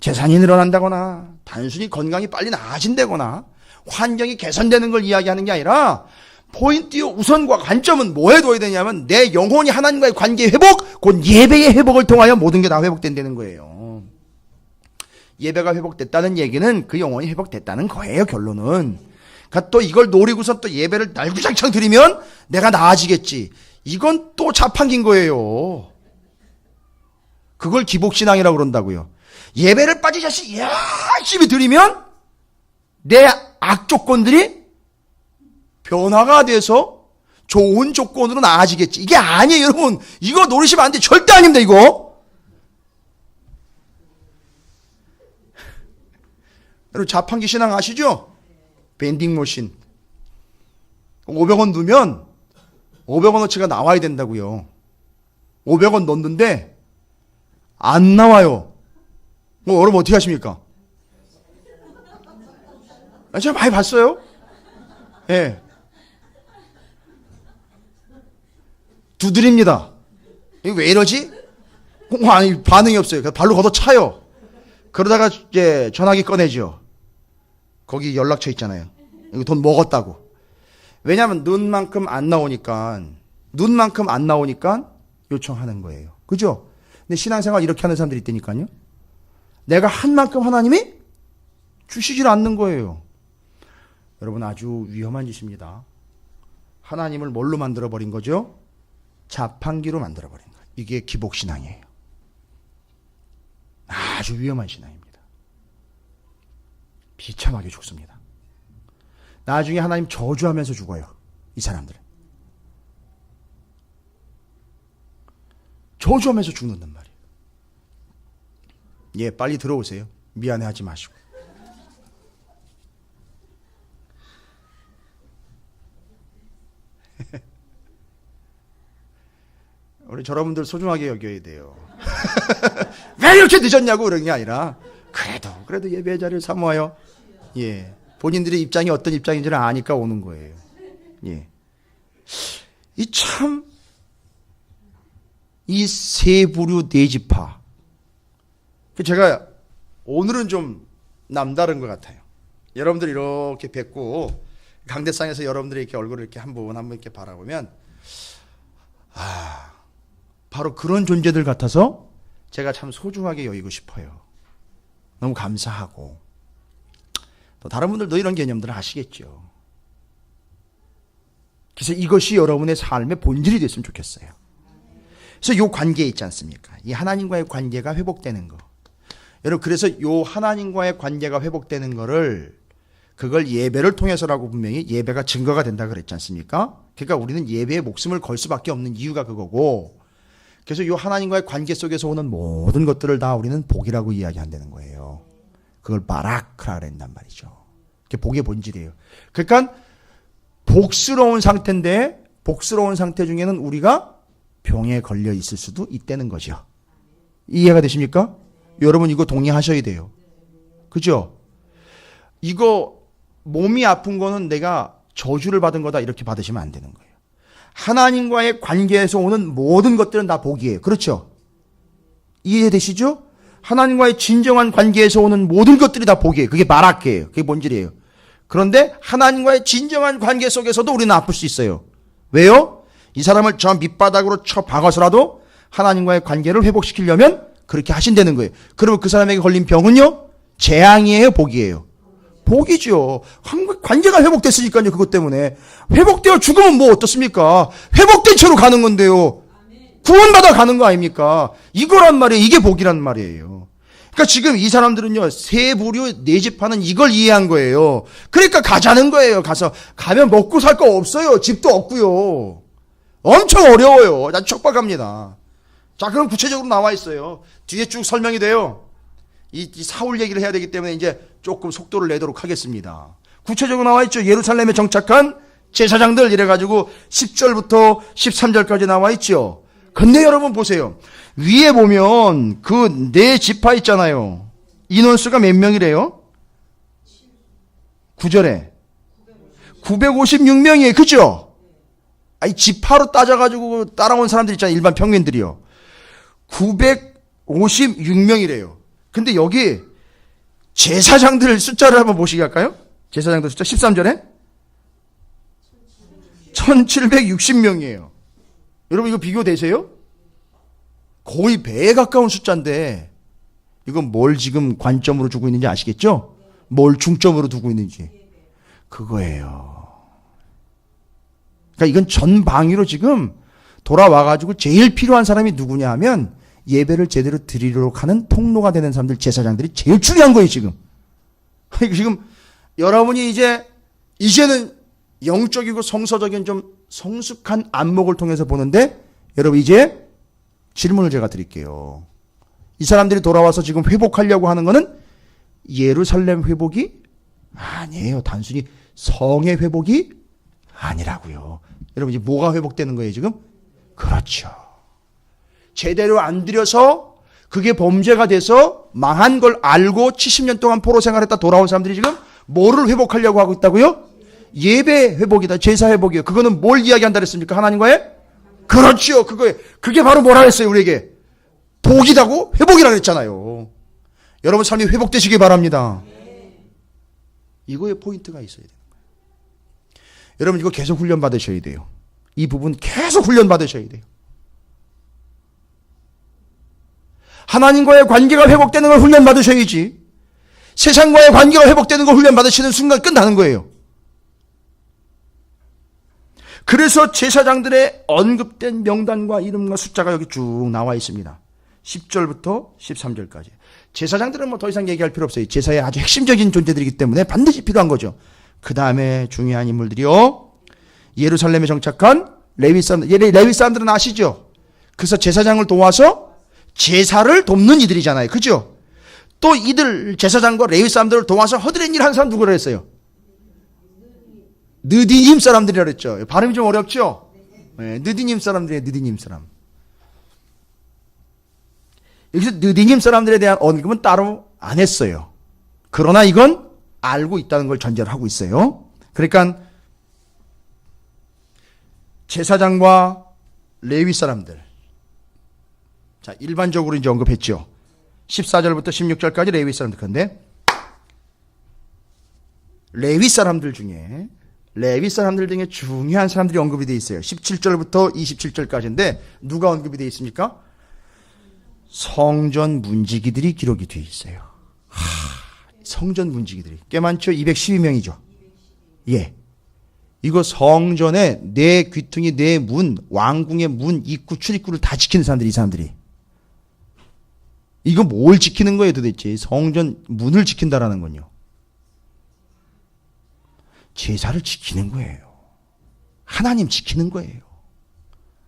재산이 늘어난다거나 단순히 건강이 빨리 나아진다거나 환경이 개선되는 걸 이야기하는 게 아니라 포인트의 우선과 관점은 뭐에 둬야 되냐면 내 영혼이 하나님과의 관계의 회복, 곧 예배의 회복을 통하여 모든 게 다 회복된다는 거예요. 예배가 회복됐다는 얘기는 그 영혼이 회복됐다는 거예요, 결론은. 그러니까 또 이걸 노리고서 또 예배를 날구장창 드리면 내가 나아지겠지. 이건 또 자판기인 거예요. 그걸 기복신앙이라고 그런다고요. 예배를 빠지자시 열심히 드리면 내 악조건들이 변화가 돼서 좋은 조건으로 나아지겠지. 이게 아니에요, 여러분. 이거 노리시면 안 돼. 절대 아닙니다, 이거. 여러분, 자판기 신앙 아시죠? 밴딩 머신. 500원 넣으면 500원어치가 나와야 된다고요. 500원 넣는데 안 나와요. 여러분 어떻게 하십니까? 제가 많이 봤어요. 예. 네. 두드립니다. 이거 왜 이러지? 아니, 반응이 없어요. 그래서 발로 걷어차요. 그러다가 이제 전화기 꺼내죠. 거기 연락처 있잖아요. 이거 돈 먹었다고. 왜냐하면 눈만큼 안 나오니까 요청하는 거예요. 그죠? 근데 신앙생활 이렇게 하는 사람들이 있다니까요. 내가 한 만큼 하나님이 주시질 않는 거예요. 여러분, 아주 위험한 짓입니다. 하나님을 뭘로 만들어버린 거죠? 자판기로 만들어버린 거예요. 이게 기복신앙이에요. 아주 위험한 신앙입니다. 비참하게 죽습니다. 나중에 하나님 저주하면서 죽어요, 이 사람들은. 저주하면서 죽는단 말이에요. 예, 빨리 들어오세요. 미안해하지 마시고. 우리 여러분들 소중하게 여겨야 돼요. 왜 이렇게 늦었냐고 그런 게 아니라 그래도 예배 자리를 사모하여, 예, 본인들의 입장이 어떤 입장인지를 아니까 오는 거예요. 예. 이 세 부류 네 지파. 제가 오늘은 좀 남다른 것 같아요. 여러분들 이렇게 뵙고 강대상에서 여러분들이 이렇게 얼굴을 이렇게 한 분 이렇게 바라보면 바로 그런 존재들 같아서 제가 참 소중하게 여기고 싶어요. 너무 감사하고 다른 분들도 이런 개념들을 아시겠죠. 그래서 이것이 여러분의 삶의 본질이 됐으면 좋겠어요. 그래서 이 관계 있지 않습니까? 이 하나님과의 관계가 회복되는 거. 여러분, 그래서 이 하나님과의 관계가 회복되는 거를, 그걸 예배를 통해서라고 분명히 예배가 증거가 된다 그랬지 않습니까? 그러니까 우리는 예배에 목숨을 걸 수밖에 없는 이유가 그거고, 그래서 이 하나님과의 관계 속에서 오는 모든 것들을 다 우리는 복이라고 이야기한다는 거예요. 그걸 바라크라 그랬단 말이죠. 그게 복의 본질이에요. 그러니까 복스러운 상태인데, 복스러운 상태 중에는 우리가 병에 걸려 있을 수도 있다는 거죠. 이해가 되십니까? 여러분 이거 동의하셔야 돼요. 그죠? 이거 몸이 아픈 거는 내가 저주를 받은 거다 이렇게 받으시면 안 되는 거예요. 하나님과의 관계에서 오는 모든 것들은 다 복이에요. 그렇죠? 이해되시죠? 하나님과의 진정한 관계에서 오는 모든 것들이 다 복이에요. 그게 바라크예요. 그게 본질이에요. 그런데 하나님과의 진정한 관계 속에서도 우리는 아플 수 있어요. 왜요? 이 사람을 저 밑바닥으로 쳐 박아서라도 하나님과의 관계를 회복시키려면 그렇게 하신다는 거예요. 그러면 그 사람에게 걸린 병은요? 재앙이에요? 복이에요? 복이죠. 관계가 회복됐으니까요. 그것 때문에. 회복되어 죽으면 뭐 어떻습니까? 회복된 채로 가는 건데요. 구원받아 가는 거 아닙니까? 이거란 말이에요. 이게 복이란 말이에요. 그러니까 지금 이 사람들은요, 세 부류 네 집하는 이걸 이해한 거예요. 그러니까 가자는 거예요. 가면 먹고 살 거 없어요. 집도 없고요. 엄청 어려워요. 난 촉박합니다. 자, 그럼 구체적으로 나와 있어요. 뒤에 쭉 설명이 돼요. 이 사울 얘기를 해야 되기 때문에 이제 조금 속도를 내도록 하겠습니다. 구체적으로 나와 있죠. 예루살렘에 정착한 제사장들 이래가지고 10절부터 13절까지 나와 있죠. 근데 여러분 보세요. 위에 보면 그 네 지파 있잖아요. 인원수가 몇 명이래요? 9절에 956명이에요. 그죠? 아니 지파로 따져가지고 따라온 사람들 있잖아요. 일반 평민들이요. 956명이래요. 근데 여기 제사장들 숫자를 한번 보시게 할까요? 제사장들 숫자 13절에 1760명이에요. 여러분 이거 비교되세요? 거의 배에 가까운 숫자인데 이건 뭘 지금 관점으로 두고 있는지 아시겠죠? 뭘 중점으로 두고 있는지. 그거예요. 그러니까 이건 전방위로 지금 돌아와가지고 제일 필요한 사람이 누구냐 하면 예배를 제대로 드리도록 하는 통로가 되는 사람들, 제사장들이 제일 중요한 거예요, 지금. 지금 여러분이 이제는 영적이고 성서적인 좀 성숙한 안목을 통해서 보는데, 여러분 이제 질문을 제가 드릴게요. 이 사람들이 돌아와서 지금 회복하려고 하는 거는 예루살렘 회복이 아니에요. 단순히 성의 회복이 아니라고요. 여러분 이제 뭐가 회복되는 거예요, 지금? 그렇죠. 제대로 안 드려서 그게 범죄가 돼서 망한 걸 알고 70년 동안 포로 생활했다 돌아온 사람들이 지금 뭐를 회복하려고 하고 있다고요? 예배 회복이다. 제사 회복이요. 그거는 뭘 이야기한다 그랬습니까? 하나님과의? 그렇죠. 그게 바로 뭐라 했어요, 우리에게? 복이다고? 회복이라고 그랬잖아요. 여러분 삶이 회복되시기 바랍니다. 이거에 포인트가 있어야 돼요. 여러분 이거 계속 훈련 받으셔야 돼요. 이 부분 계속 훈련 받으셔야 돼요. 하나님과의 관계가 회복되는 걸 훈련 받으셔야지. 세상과의 관계가 회복되는 걸 훈련 받으시는 순간 끝나는 거예요. 그래서 제사장들의 언급된 명단과 이름과 숫자가 여기 쭉 나와 있습니다. 10절부터 13절까지. 제사장들은 뭐 더 이상 얘기할 필요 없어요. 제사의 아주 핵심적인 존재들이기 때문에 반드시 필요한 거죠. 그 다음에 중요한 인물들이요. 예루살렘에 정착한 레위 사람들. 레위 사람들은 아시죠? 그래서 제사장을 도와서 제사를 돕는 이들이잖아요. 그죠? 또 이들 제사장과 레위 사람들을 도와서 허드렛 일 한 사람 누구라 했어요? 느디님 사람들이라 그랬죠. 발음이 좀 어렵죠? 네, 느디님 사람들이에요. 느디님 사람. 여기서 느디님 사람들에 대한 언급은 따로 안 했어요. 그러나 이건 알고 있다는 걸 전제로 하고 있어요. 그러니까 제사장과 레위 사람들. 자, 일반적으로 이제 언급했죠. 14절부터 16절까지 레위 사람들. 그런데 레위 사람들 중에 중요한 사람들이 언급이 되어 있어요. 17절부터 27절까지인데 누가 언급이 되어 있습니까? 성전 문지기들이 기록이 되어 있어요. 성전 문지기들이 꽤 많죠. 212명이죠. 예. 이거 성전에 내 귀퉁이, 내 문, 왕궁의 문, 입구, 출입구를 다 지키는 사람들이, 이 사람들이. 이거 뭘 지키는 거예요 도대체? 성전 문을 지킨다라는 건요. 제사를 지키는 거예요. 하나님 지키는 거예요.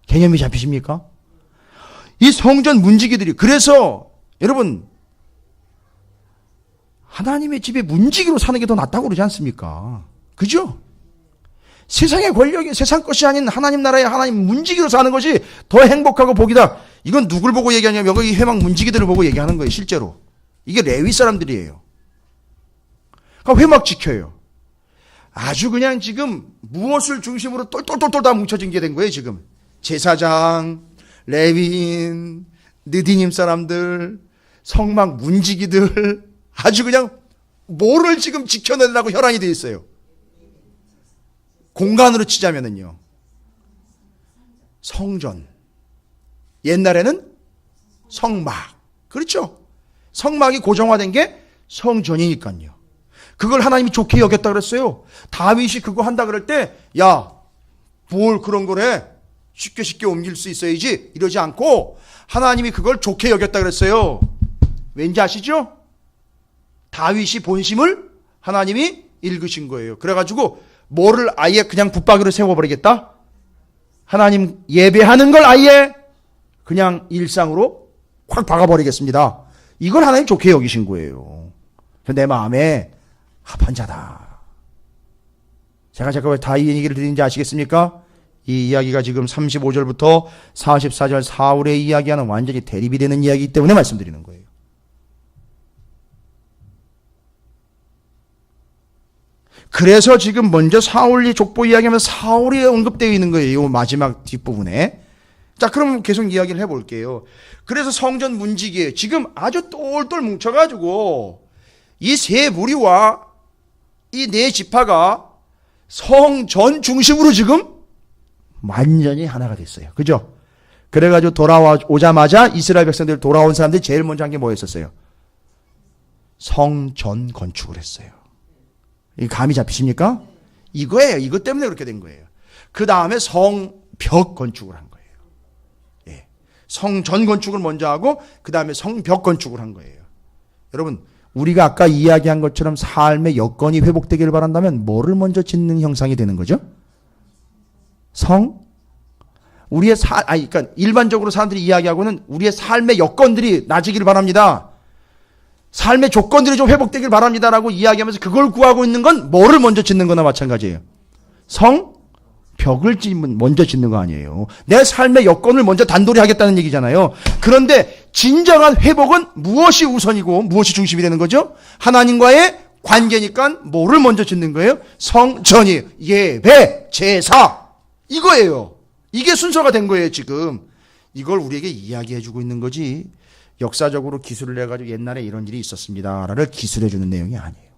개념이 잡히십니까? 이 성전 문지기들이, 그래서 여러분 하나님의 집에 문지기로 사는 게 더 낫다고 그러지 않습니까? 그죠? 세상의 권력이 세상 것이 아닌 하나님 나라의 하나님 문지기로 사는 것이 더 행복하고 복이다. 이건 누굴 보고 얘기하냐면 여기 회막 문지기들을 보고 얘기하는 거예요. 실제로 이게 레위 사람들이에요. 그러니까 회막 지켜요. 아주 그냥 지금 무엇을 중심으로 똘똘똘똘 다 뭉쳐진 게 된 거예요. 지금 제사장, 레위인, 느디님 사람들, 성막 문지기들, 아주 그냥 뭐를 지금 지켜내려고 혈안이 되어 있어요. 공간으로 치자면은요, 성전, 옛날에는 성막, 그렇죠? 성막이 고정화된 게 성전이니까요. 그걸 하나님이 좋게 여겼다 그랬어요. 다윗이 그거 한다 그럴 때, 야, 뭘 그런 걸 해? 쉽게 옮길 수 있어야지. 이러지 않고 하나님이 그걸 좋게 여겼다 그랬어요. 왠지 아시죠? 다윗이 본심을 하나님이 읽으신 거예요. 그래가지고 뭐를 아예 그냥 붙박이로 세워버리겠다? 하나님 예배하는 걸 아예 그냥 일상으로 확 박아버리겠습니다. 이걸 하나님 좋게 여기신 거예요. 내 마음에 합한 자다. 제가 왜 다윗 얘기를 드리는지 아시겠습니까? 이 이야기가 지금 35절부터 44절 사울의 이야기와는 완전히 대립이 되는 이야기이기 때문에 말씀드리는 거예요. 그래서 지금 먼저 사울이 족보 이야기하면 사울이 언급되어 있는 거예요. 이 마지막 뒷부분에. 자, 그럼 계속 이야기를 해볼게요. 그래서 성전 문지기에 지금 아주 똘똘 뭉쳐가지고 이 세 무리와 이 네 지파가 성전 중심으로 지금 완전히 하나가 됐어요. 그죠? 그래가지고 돌아오자마자 이스라엘 백성들 돌아온 사람들이 제일 먼저 한 게 뭐였었어요? 성전 건축을 했어요. 이 감이 잡히십니까? 이거예요. 이것 때문에 그렇게 된 거예요. 그 다음에 성벽 건축을 한 거예요. 예. 성전 건축을 먼저 하고 그 다음에 성벽 건축을 한 거예요. 여러분, 우리가 아까 이야기한 것처럼 삶의 여건이 회복되기를 바란다면 뭐를 먼저 짓는 형상이 되는 거죠? 우리의 그러니까 일반적으로 사람들이 이야기하고는 우리의 삶의 여건들이 나아지기를 바랍니다. 삶의 조건들이 좀 회복되길 바랍니다라고 이야기하면서 그걸 구하고 있는 건 뭐를 먼저 짓는 거나 마찬가지예요. 벽을 먼저 짓는 거 아니에요. 내 삶의 여건을 먼저 단돌이 하겠다는 얘기잖아요. 그런데 진정한 회복은 무엇이 우선이고 무엇이 중심이 되는 거죠? 하나님과의 관계니까 뭐를 먼저 짓는 거예요? 성전이, 예배, 제사, 이거예요. 이게 순서가 된 거예요. 지금 이걸 우리에게 이야기해 주고 있는 거지, 역사적으로 기술을 내가지고 옛날에 이런 일이 있었습니다를 기술해 주는 내용이 아니에요.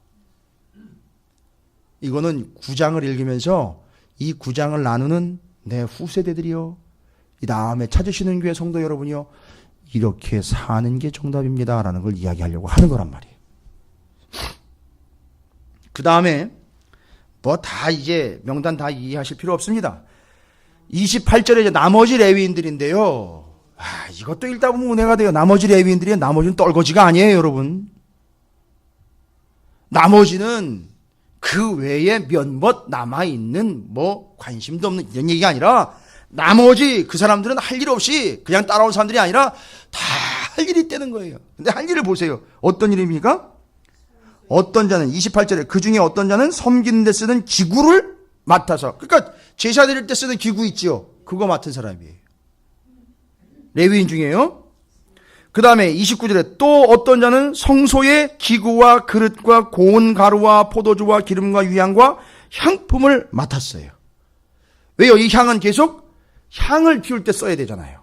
이거는 9장을 읽으면서 이 9장을 나누는 내 후세대들이요, 이 다음에 찾으시는 교회 성도 여러분이요, 이렇게 사는 게 정답입니다라는 걸 이야기하려고 하는 거란 말이에요. 그 다음에 뭐 다 이제 명단 다 이해하실 필요 없습니다. 28절에 이제 나머지 레위인들인데요, 이것도 읽다 보면 은혜가 돼요. 나머지 레위인들이 나머지는 떨거지가 아니에요, 여러분. 나머지는 그 외에 몇몇 남아있는 뭐 관심도 없는 이런 얘기가 아니라, 나머지 그 사람들은 할 일 없이 그냥 따라온 사람들이 아니라 다 할 일이 있다는 거예요. 근데 할 일을 보세요. 어떤 일입니까? 어떤 자는 28절에 그 중에 어떤 자는 섬기는 데 쓰는 기구를 맡아서, 그러니까 제사 드릴 때 쓰는 기구 있지요, 그거 맡은 사람이에요. 레위인 중에요. 그 다음에 29절에 또 어떤 자는 성소의 기구와 그릇과 고운 가루와 포도주와 기름과 유향과 향품을 맡았어요. 왜요? 이 향은 계속 향을 피울 때 써야 되잖아요.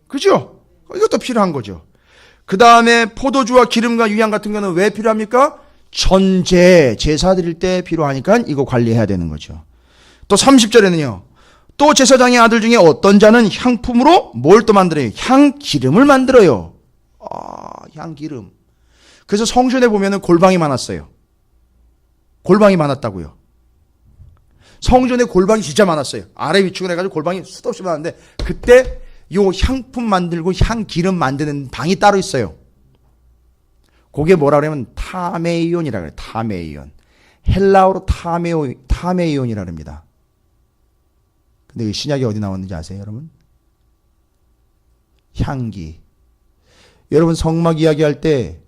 그죠? 이것도 필요한 거죠. 그 다음에 포도주와 기름과 유향 같은 거는 왜 필요합니까? 전제, 제사 드릴 때 필요하니까 이거 관리해야 되는 거죠. 또 30절에는요. 또 제사장의 아들 중에 어떤 자는 향품으로 뭘 또 만들어요? 향기름을 만들어요. 향기름. 그래서 성전에 보면은 골방이 많았어요. 골방이 많았다고요. 성전에 골방이 진짜 많았어요. 아래 위축을 해가지고 골방이 수도 없이 많았는데 그때 요 향품 만들고 향 기름 만드는 방이 따로 있어요. 그게 뭐라 그러면 타메이온이라 그래요. 타메이온. 헬라어로 타메이온이라 합니다. 근데 신약이 어디 나왔는지 아세요, 여러분? 향기. 여러분 성막 이야기할 때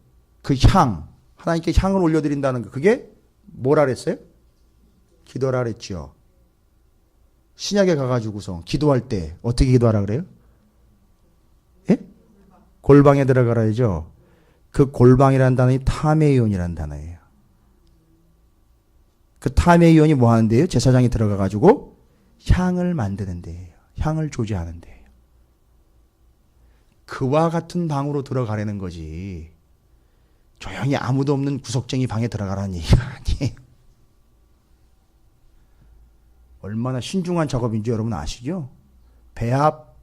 그 향, 하나님께 향을 올려드린다는 거, 그게 뭐라 그랬어요? 기도라 그랬죠. 신약에 가가지고서 기도할 때 어떻게 기도하라 그래요? 예? 골방에 들어가라 하죠. 그 골방이라는 단어이 타메이온이라는 단어예요. 그 타메이온이 뭐 하는데요? 제사장이 들어가가지고 향을 만드는 데예요. 향을 조제하는 데예요. 그와 같은 방으로 들어가려는 거지. 조용히 아무도 없는 구석쟁이 방에 들어가라는 얘기가 아니에요. 얼마나 신중한 작업인지 여러분 아시죠? 배합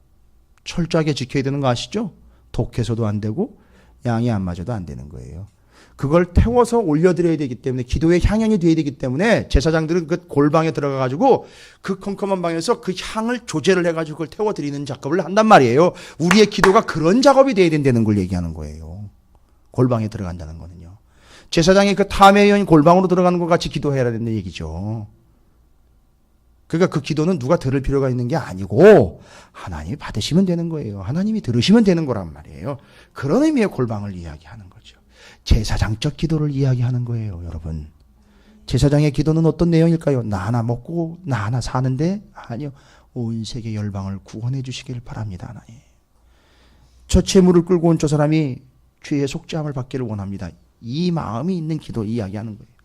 철저하게 지켜야 되는 거 아시죠? 독해서도 안 되고 양이 안 맞아도 안 되는 거예요. 그걸 태워서 올려드려야 되기 때문에 기도의 향연이 되어야 되기 때문에 제사장들은 그 골방에 들어가가지고 그 컴컴한 방에서 그 향을 조제를 해가지고 그걸 태워드리는 작업을 한단 말이에요. 우리의 기도가 그런 작업이 돼야 된다는 걸 얘기하는 거예요. 골방에 들어간다는 거는요. 제사장이 그 타메이온 골방으로 들어가는 것 같이 기도해야 된다는 얘기죠. 그러니까 그 기도는 누가 들을 필요가 있는 게 아니고 하나님이 받으시면 되는 거예요. 하나님이 들으시면 되는 거란 말이에요. 그런 의미의 골방을 이야기하는 거죠. 제사장적 기도를 이야기하는 거예요, 여러분. 제사장의 기도는 어떤 내용일까요? 나 하나 먹고 나 하나 사는데 아니요. 온 세계 열방을 구원해 주시길 바랍니다, 하나님. 저 채무를 끌고 온 저 사람이 죄의 속죄함을 받기를 원합니다. 이 마음이 있는 기도 이야기하는 거예요.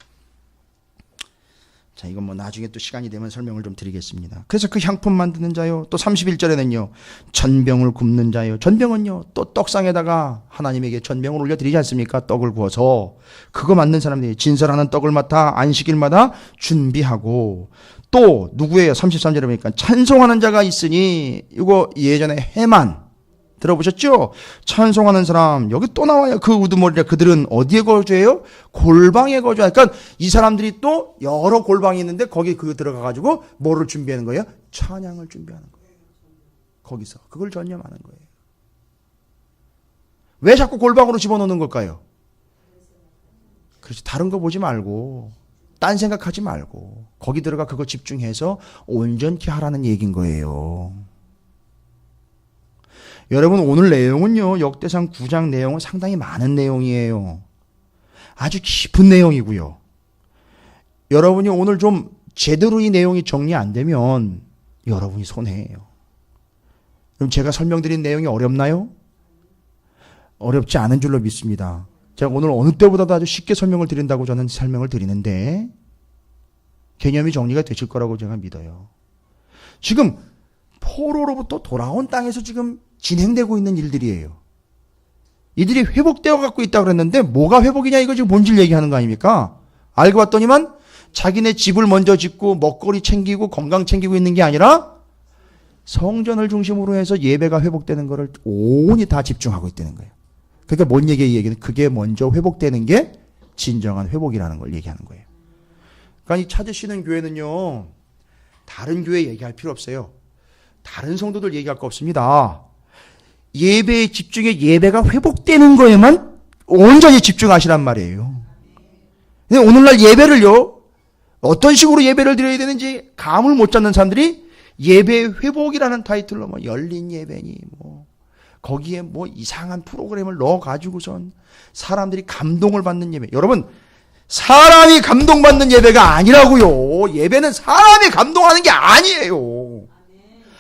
자, 이건 뭐 나중에 또 시간이 되면 설명을 좀 드리겠습니다. 그래서 그 향품 만드는 자요. 또 31절에는요. 전병을 굽는 자요. 전병은요. 또 떡상에다가 하나님에게 전병을 올려드리지 않습니까? 떡을 구워서 그거 만든 사람들이 진설하는 떡을 맡아 안식일마다 준비하고 또 누구예요? 33절에 보니까 찬송하는 자가 있으니 이거 예전에 해만 들어보셨죠? 찬송하는 사람 여기 또 나와요. 그 우두머리라 그들은 어디에 거주해요? 골방에 거주해요. 그러니까 이 사람들이 또 여러 골방이 있는데 거기 그 들어가가지고 뭐를 준비하는 거예요? 찬양을 준비하는 거예요. 거기서 그걸 전념하는 거예요. 왜 자꾸 골방으로 집어넣는 걸까요? 그렇지. 다른 거 보지 말고 딴 생각하지 말고 거기 들어가 그거 집중해서 온전히 하라는 얘기인 거예요. 여러분 오늘 내용은요. 역대상 9장 내용은 상당히 많은 내용이에요. 아주 깊은 내용이고요. 여러분이 오늘 좀 제대로 이 내용이 정리 안 되면 여러분이 손해예요. 그럼 제가 설명드린 내용이 어렵나요? 어렵지 않은 줄로 믿습니다. 제가 오늘 어느 때보다도 아주 쉽게 설명을 드린다고 저는 설명을 드리는데 개념이 정리가 되실 거라고 제가 믿어요. 지금 포로로부터 돌아온 땅에서 지금 진행되고 있는 일들이에요. 이들이 회복되어 갖고 있다고 그랬는데 뭐가 회복이냐 이거 지금 본질 얘기하는 거 아닙니까? 알고 봤더니만 자기네 집을 먼저 짓고 먹거리 챙기고 건강 챙기고 있는 게 아니라 성전을 중심으로 해서 예배가 회복되는 거를 온히 다 집중하고 있다는 거예요. 그러니까 뭔 얘기는 그게 먼저 회복되는 게 진정한 회복이라는 걸 얘기하는 거예요. 그러니까 이 찾으시는 교회는요. 다른 교회 얘기할 필요 없어요. 다른 성도들 얘기할 거 없습니다. 예배에 집중해 예배가 회복되는 거에만 온전히 집중하시란 말이에요. 근데 오늘날 예배를요. 어떤 식으로 예배를 드려야 되는지 감을 못 잡는 사람들이 예배 회복이라는 타이틀로 뭐 열린 예배니 뭐 거기에 뭐 이상한 프로그램을 넣어가지고선 사람들이 감동을 받는 예배. 여러분 사람이 감동받는 예배가 아니라고요. 예배는 사람이 감동하는 게 아니에요.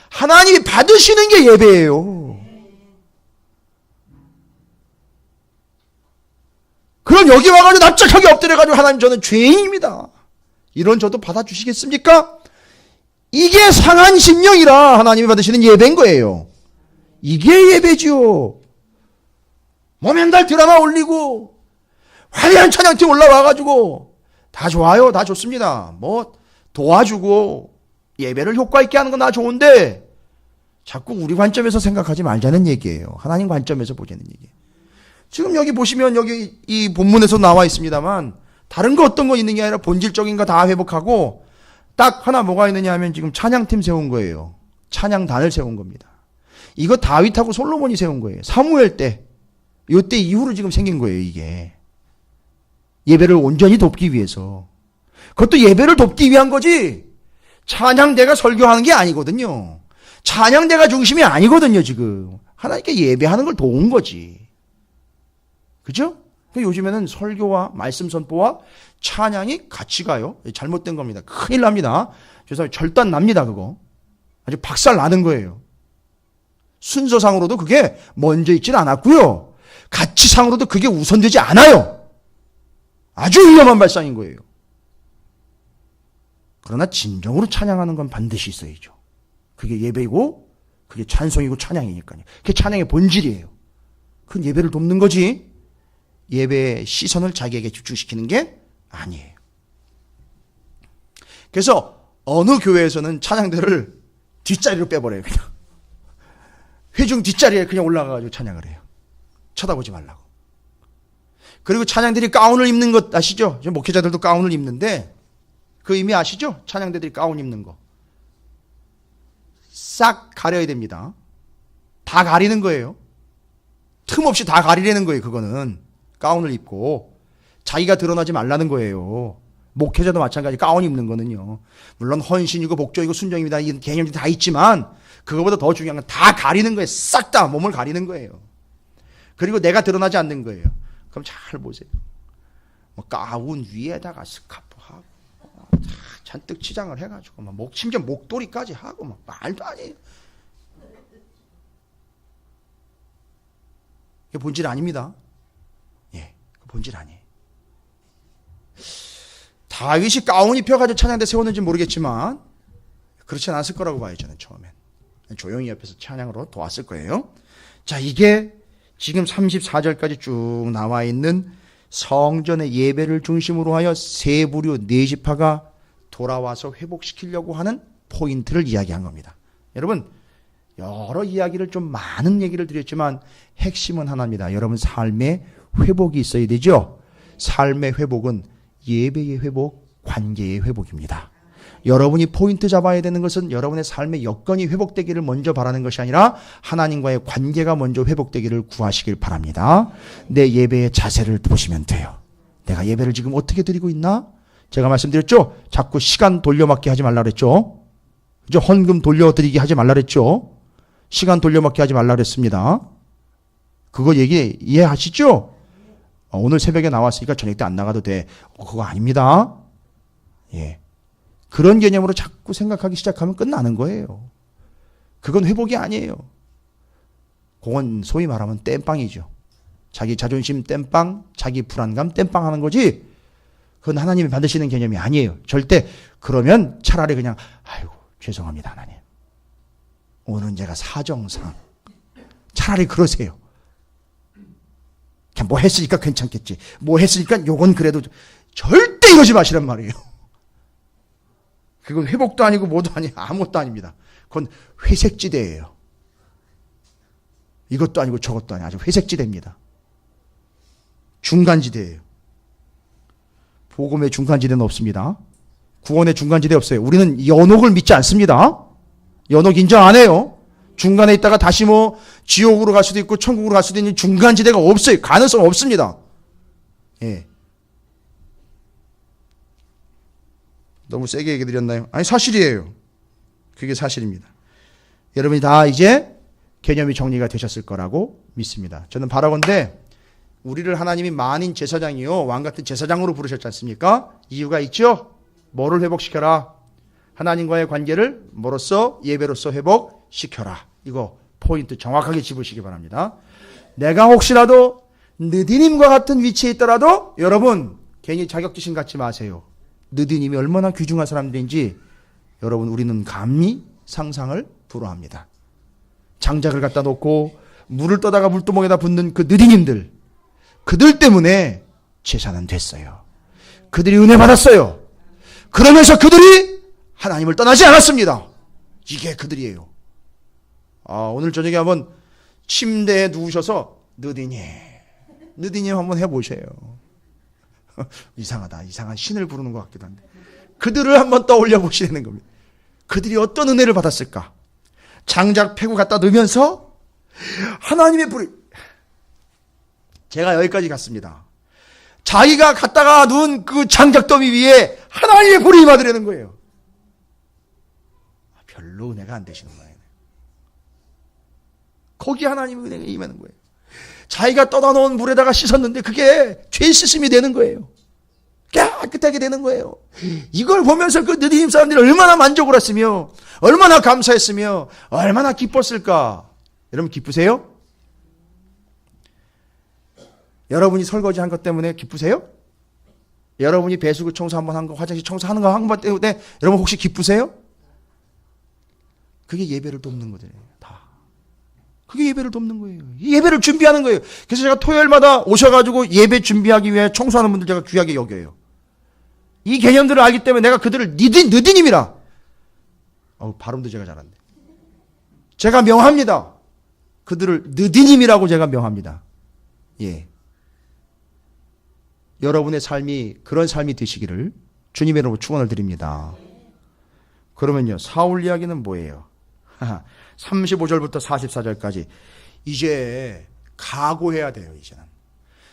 하나님이 받으시는 게 예배예요. 그럼 여기 와가지고 납작하게 엎드려가지고 하나님 저는 죄인입니다. 이런 저도 받아주시겠습니까? 이게 상한 심령이라 하나님이 받으시는 예배인 거예요. 이게 예배지요. 뭐 맨날 드라마 올리고 화려한 찬양팀 올라와가지고 다 좋아요. 다 좋습니다. 뭐 도와주고 예배를 효과 있게 하는 건 다 좋은데 자꾸 우리 관점에서 생각하지 말자는 얘기예요. 하나님 관점에서 보자는 얘기예요. 지금 여기 보시면 여기 이 본문에서 나와 있습니다만 다른 거 어떤 거 있는 게 아니라 본질적인 거 다 회복하고 딱 하나 뭐가 있느냐 하면 지금 찬양팀 세운 거예요. 찬양단을 세운 겁니다. 이거 다윗하고 솔로몬이 세운 거예요. 사무엘 때. 요때 이후로 지금 생긴 거예요, 이게. 예배를 온전히 돕기 위해서. 그것도 예배를 돕기 위한 거지. 찬양대가 설교하는 게 아니거든요. 찬양대가 중심이 아니거든요, 지금. 하나님께 예배하는 걸 도운 거지. 그죠? 요즘에는 설교와 말씀 선포와 찬양이 같이 가요. 잘못된 겁니다. 큰일 납니다. 죄송해요. 절단 납니다, 그거. 아주 박살 나는 거예요. 순서상으로도 그게 먼저 있지는 않았고요. 가치상으로도 그게 우선되지 않아요. 아주 위험한 발상인 거예요. 그러나 진정으로 찬양하는 건 반드시 있어야죠. 그게 예배이고 그게 찬송이고 찬양이니까요. 그게 찬양의 본질이에요. 그건 예배를 돕는 거지 예배의 시선을 자기에게 집중시키는 게 아니에요. 그래서 어느 교회에서는 찬양대를 뒷자리로 빼버려요. 그냥 회중 뒷자리에 그냥 올라가가지고 찬양을 해요. 쳐다보지 말라고. 그리고 찬양들이 가운을 입는 것 아시죠? 목회자들도 가운을 입는데 그 의미 아시죠? 찬양대들이 가운 입는 거. 싹 가려야 됩니다. 다 가리는 거예요. 틈없이 다 가리려는 거예요. 그거는 가운을 입고 자기가 드러나지 말라는 거예요. 목회자도 마찬가지 가운 입는 거는요. 물론 헌신이고 복종이고 순종입니다. 이 개념들이 다 있지만 그거보다 더 중요한 건 다 가리는 거예요. 싹 다 몸을 가리는 거예요. 그리고 내가 드러나지 않는 거예요. 그럼 잘 보세요. 뭐 가운 위에다가 스카프 하고 잔뜩 치장을 해가지고 막 심지어 목도리까지 하고 막 말도 아니에요. 이게 본질 아닙니다. 예, 그 본질 아니에요. 다윗이 가운 입혀가지고 찬양대 세웠는지 모르겠지만 그렇지 않았을 거라고 봐요. 저는 처음엔 조용히 옆에서 찬양으로 도왔을 거예요. 자, 이게 지금 34절까지 쭉 나와 있는 성전의 예배를 중심으로 하여 세 부류 네 지파가 돌아와서 회복시키려고 하는 포인트를 이야기한 겁니다. 여러분, 여러 이야기를 좀 많은 얘기를 드렸지만 핵심은 하나입니다. 여러분, 삶의 회복이 있어야 되죠. 삶의 회복은 예배의 회복, 관계의 회복입니다. 여러분이 포인트 잡아야 되는 것은 여러분의 삶의 여건이 회복되기를 먼저 바라는 것이 아니라 하나님과의 관계가 먼저 회복되기를 구하시길 바랍니다. 내 예배의 자세를 보시면 돼요. 내가 예배를 지금 어떻게 드리고 있나? 제가 말씀드렸죠? 자꾸 시간 돌려막기 하지 말라 그랬죠? 그죠? 헌금 돌려드리기 하지 말라 그랬죠? 시간 돌려막기 하지 말라 그랬습니다. 그거 이해하시죠? 오늘 새벽에 나왔으니까 저녁 때 안 나가도 돼. 그거 아닙니다. 예. 그런 개념으로 자꾸 생각하기 시작하면 끝나는 거예요. 그건 회복이 아니에요. 그건 소위 말하면 땜빵이죠. 자기 자존심 땜빵, 자기 불안감 땜빵 하는 거지. 그건 하나님이 받으시는 개념이 아니에요. 절대. 그러면 차라리 그냥 아이고 죄송합니다 하나님. 오늘은 제가 사정상 차라리 그러세요. 그냥 뭐 했으니까 괜찮겠지. 뭐 했으니까 요건 그래도 절대 이러지 마시란 말이에요. 그건 회복도 아니고 뭐도 아니고 아무것도 아닙니다. 그건 회색지대예요. 이것도 아니고 저것도 아니고 아주 회색지대입니다. 중간지대예요. 복음의 중간지대는 없습니다. 구원의 중간지대 없어요. 우리는 연옥을 믿지 않습니다. 연옥 인정 안 해요. 중간에 있다가 다시 뭐 지옥으로 갈 수도 있고 천국으로 갈 수도 있는 중간지대가 없어요. 가능성 없습니다. 예. 너무 세게 얘기 드렸나요? 아니 사실이에요. 그게 사실입니다. 여러분이 다 이제 개념이 정리가 되셨을 거라고 믿습니다. 저는 바라건대 우리를 하나님이 만인 제사장이요 왕같은 제사장으로 부르셨지 않습니까? 이유가 있죠? 뭐를 회복시켜라? 하나님과의 관계를 뭐로써? 예배로써 회복시켜라. 이거 포인트 정확하게 집으시기 바랍니다. 내가 혹시라도 느디님과 같은 위치에 있더라도 여러분 괜히 자격지심 갖지 마세요. 느디님이 얼마나 귀중한 사람들인지 여러분 우리는 감히 상상을 불허합니다. 장작을 갖다 놓고 물을 떠다가 물두멍에다 붓는 그 느디님들, 그들 때문에 제사는 됐어요. 그들이 은혜 받았어요. 그러면서 그들이 하나님을 떠나지 않았습니다. 이게 그들이에요. 오늘 저녁에 한번 침대에 누우셔서 느디님 느디님 한번 해보세요. 이상하다. 이상한 신을 부르는 것 같기도 한데. 그들을 한번 떠올려 보시는 겁니다. 그들이 어떤 은혜를 받았을까? 장작 패고 갖다 넣으면서 하나님의 불이, 제가 여기까지 갔습니다. 자기가 갖다가 놓은 그 장작 더미 위에 하나님의 불이 임하더라는 거예요. 별로 은혜가 안 되시는 거예요. 거기 하나님의 은혜가 임하는 거예요. 자기가 떠다 놓은 물에다가 씻었는데 그게 죄 씻음이 되는 거예요. 깨끗하게 되는 거예요. 이걸 보면서 그 느디님 사람들이 얼마나 만족을 했으며 얼마나 감사했으며 얼마나 기뻤을까. 여러분 기쁘세요? 여러분이 설거지한 것 때문에 기쁘세요? 여러분이 배수구 청소 한번 한 거, 화장실 청소하는 거 한 번 때문에 여러분 혹시 기쁘세요? 그게 예배를 돕는 거잖아요. 다. 그게 예배를 돕는 거예요. 예배를 준비하는 거예요. 그래서 제가 토요일마다 오셔가지고 예배 준비하기 위해 청소하는 분들 제가 귀하게 여겨요. 이 개념들을 알기 때문에 내가 그들을 느디님이라. 발음도 제가 잘한데. 제가 명합니다. 그들을 느디님이라고 제가 명합니다. 예. 여러분의 삶이 그런 삶이 되시기를 주님의 이름으로 축원을 드립니다. 그러면요, 사울 이야기는 뭐예요? 35절부터 44절까지 이제 각오해야 돼요. 이제는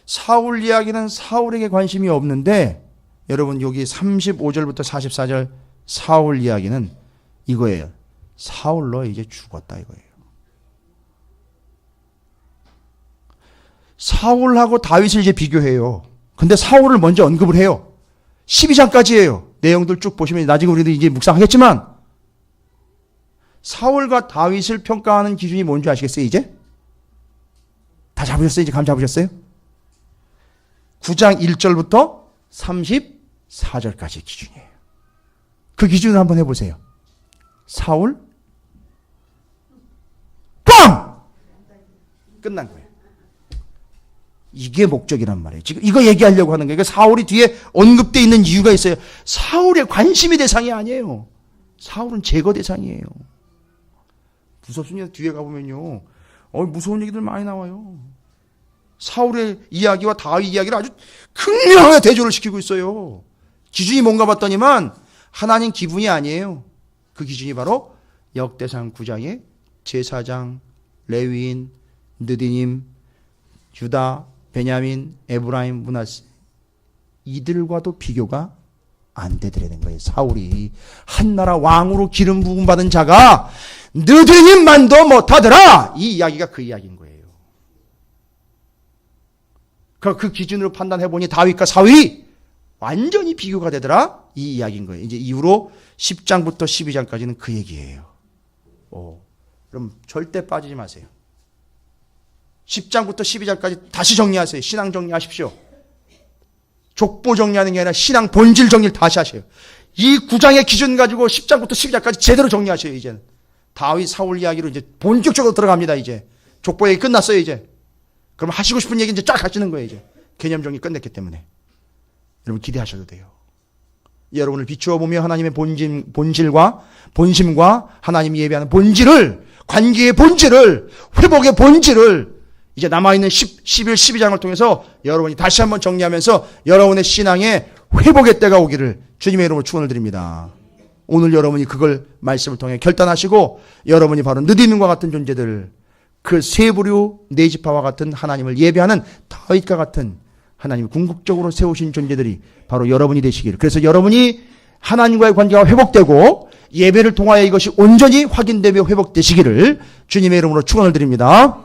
사울 이야기는 사울에게 관심이 없는데 여러분 여기 35절부터 44절 사울 이야기는 이거예요. 사울 너 이제 죽었다 이거예요. 사울하고 다윗을 이제 비교해요. 근데 사울을 먼저 언급을 해요. 12장까지예요. 내용들 쭉 보시면 나중에 우리도 이제 묵상하겠지만 사울과 다윗을 평가하는 기준이 뭔지 아시겠어요? 이제? 다 잡으셨어요? 이제 감 잡으셨어요? 9장 1절부터 34절까지의 기준이에요. 그 기준을 한번 해보세요. 사울 빵! 끝난 거예요. 이게 목적이란 말이에요. 지금 이거 얘기하려고 하는 거예요. 사울이 뒤에 언급되어 있는 이유가 있어요. 사울의 관심이 대상이 아니에요. 사울은 제거 대상이에요. 무섭습니다. 뒤에 가보면요. 무서운 얘기들 많이 나와요. 사울의 이야기와 다윗 이야기를 아주 극명하게 대조를 시키고 있어요. 기준이 뭔가 봤더니만 하나님 기분이 아니에요. 그 기준이 바로 역대상 9장의 제사장, 레위인, 느디님, 유다, 베냐민, 에브라임, 므낫세 이들과도 비교가 안 되더라는 거예요. 사울이 한나라 왕으로 기름 부음 받은 자가 느디님만도 못하더라. 이 이야기가 그 이야기인 거예요. 그 기준으로 판단해보니 다윗과 사울이 완전히 비교가 되더라. 이 이야기인 거예요. 이제 이후로 10장부터 12장까지는 그 얘기예요. 그럼 절대 빠지지 마세요. 10장부터 12장까지 다시 정리하세요. 신앙 정리하십시오. 족보 정리하는 게 아니라 신앙 본질 정리를 다시 하세요. 이 9장의 기준 가지고 10장부터 12장까지 제대로 정리하세요. 이제는 다윗 사울 이야기로 이제 본격적으로 들어갑니다. 이제 족보 얘기 끝났어요. 이제 그럼 하시고 싶은 얘기 이제 쫙 하시는 거예요. 이제 개념 정리 끝냈기 때문에 여러분 기대하셔도 돼요. 여러분을 비추어 보며 하나님의 본질과 본심과 하나님이 예배하는 본질을, 관계의 본질을, 회복의 본질을 이제 남아있는 11, 12장을 통해서 여러분이 다시 한번 정리하면서 여러분의 신앙의 회복의 때가 오기를 주님의 이름으로 축원을 드립니다. 오늘 여러분이 그걸 말씀을 통해 결단하시고 여러분이 바로 느디님과 같은 존재들, 그 세 부류 네 지파와 같은 하나님을 예배하는 다윗과 같은 하나님이 궁극적으로 세우신 존재들이 바로 여러분이 되시기를, 그래서 여러분이 하나님과의 관계가 회복되고 예배를 통하여 이것이 온전히 확인되며 회복되시기를 주님의 이름으로 축원을 드립니다.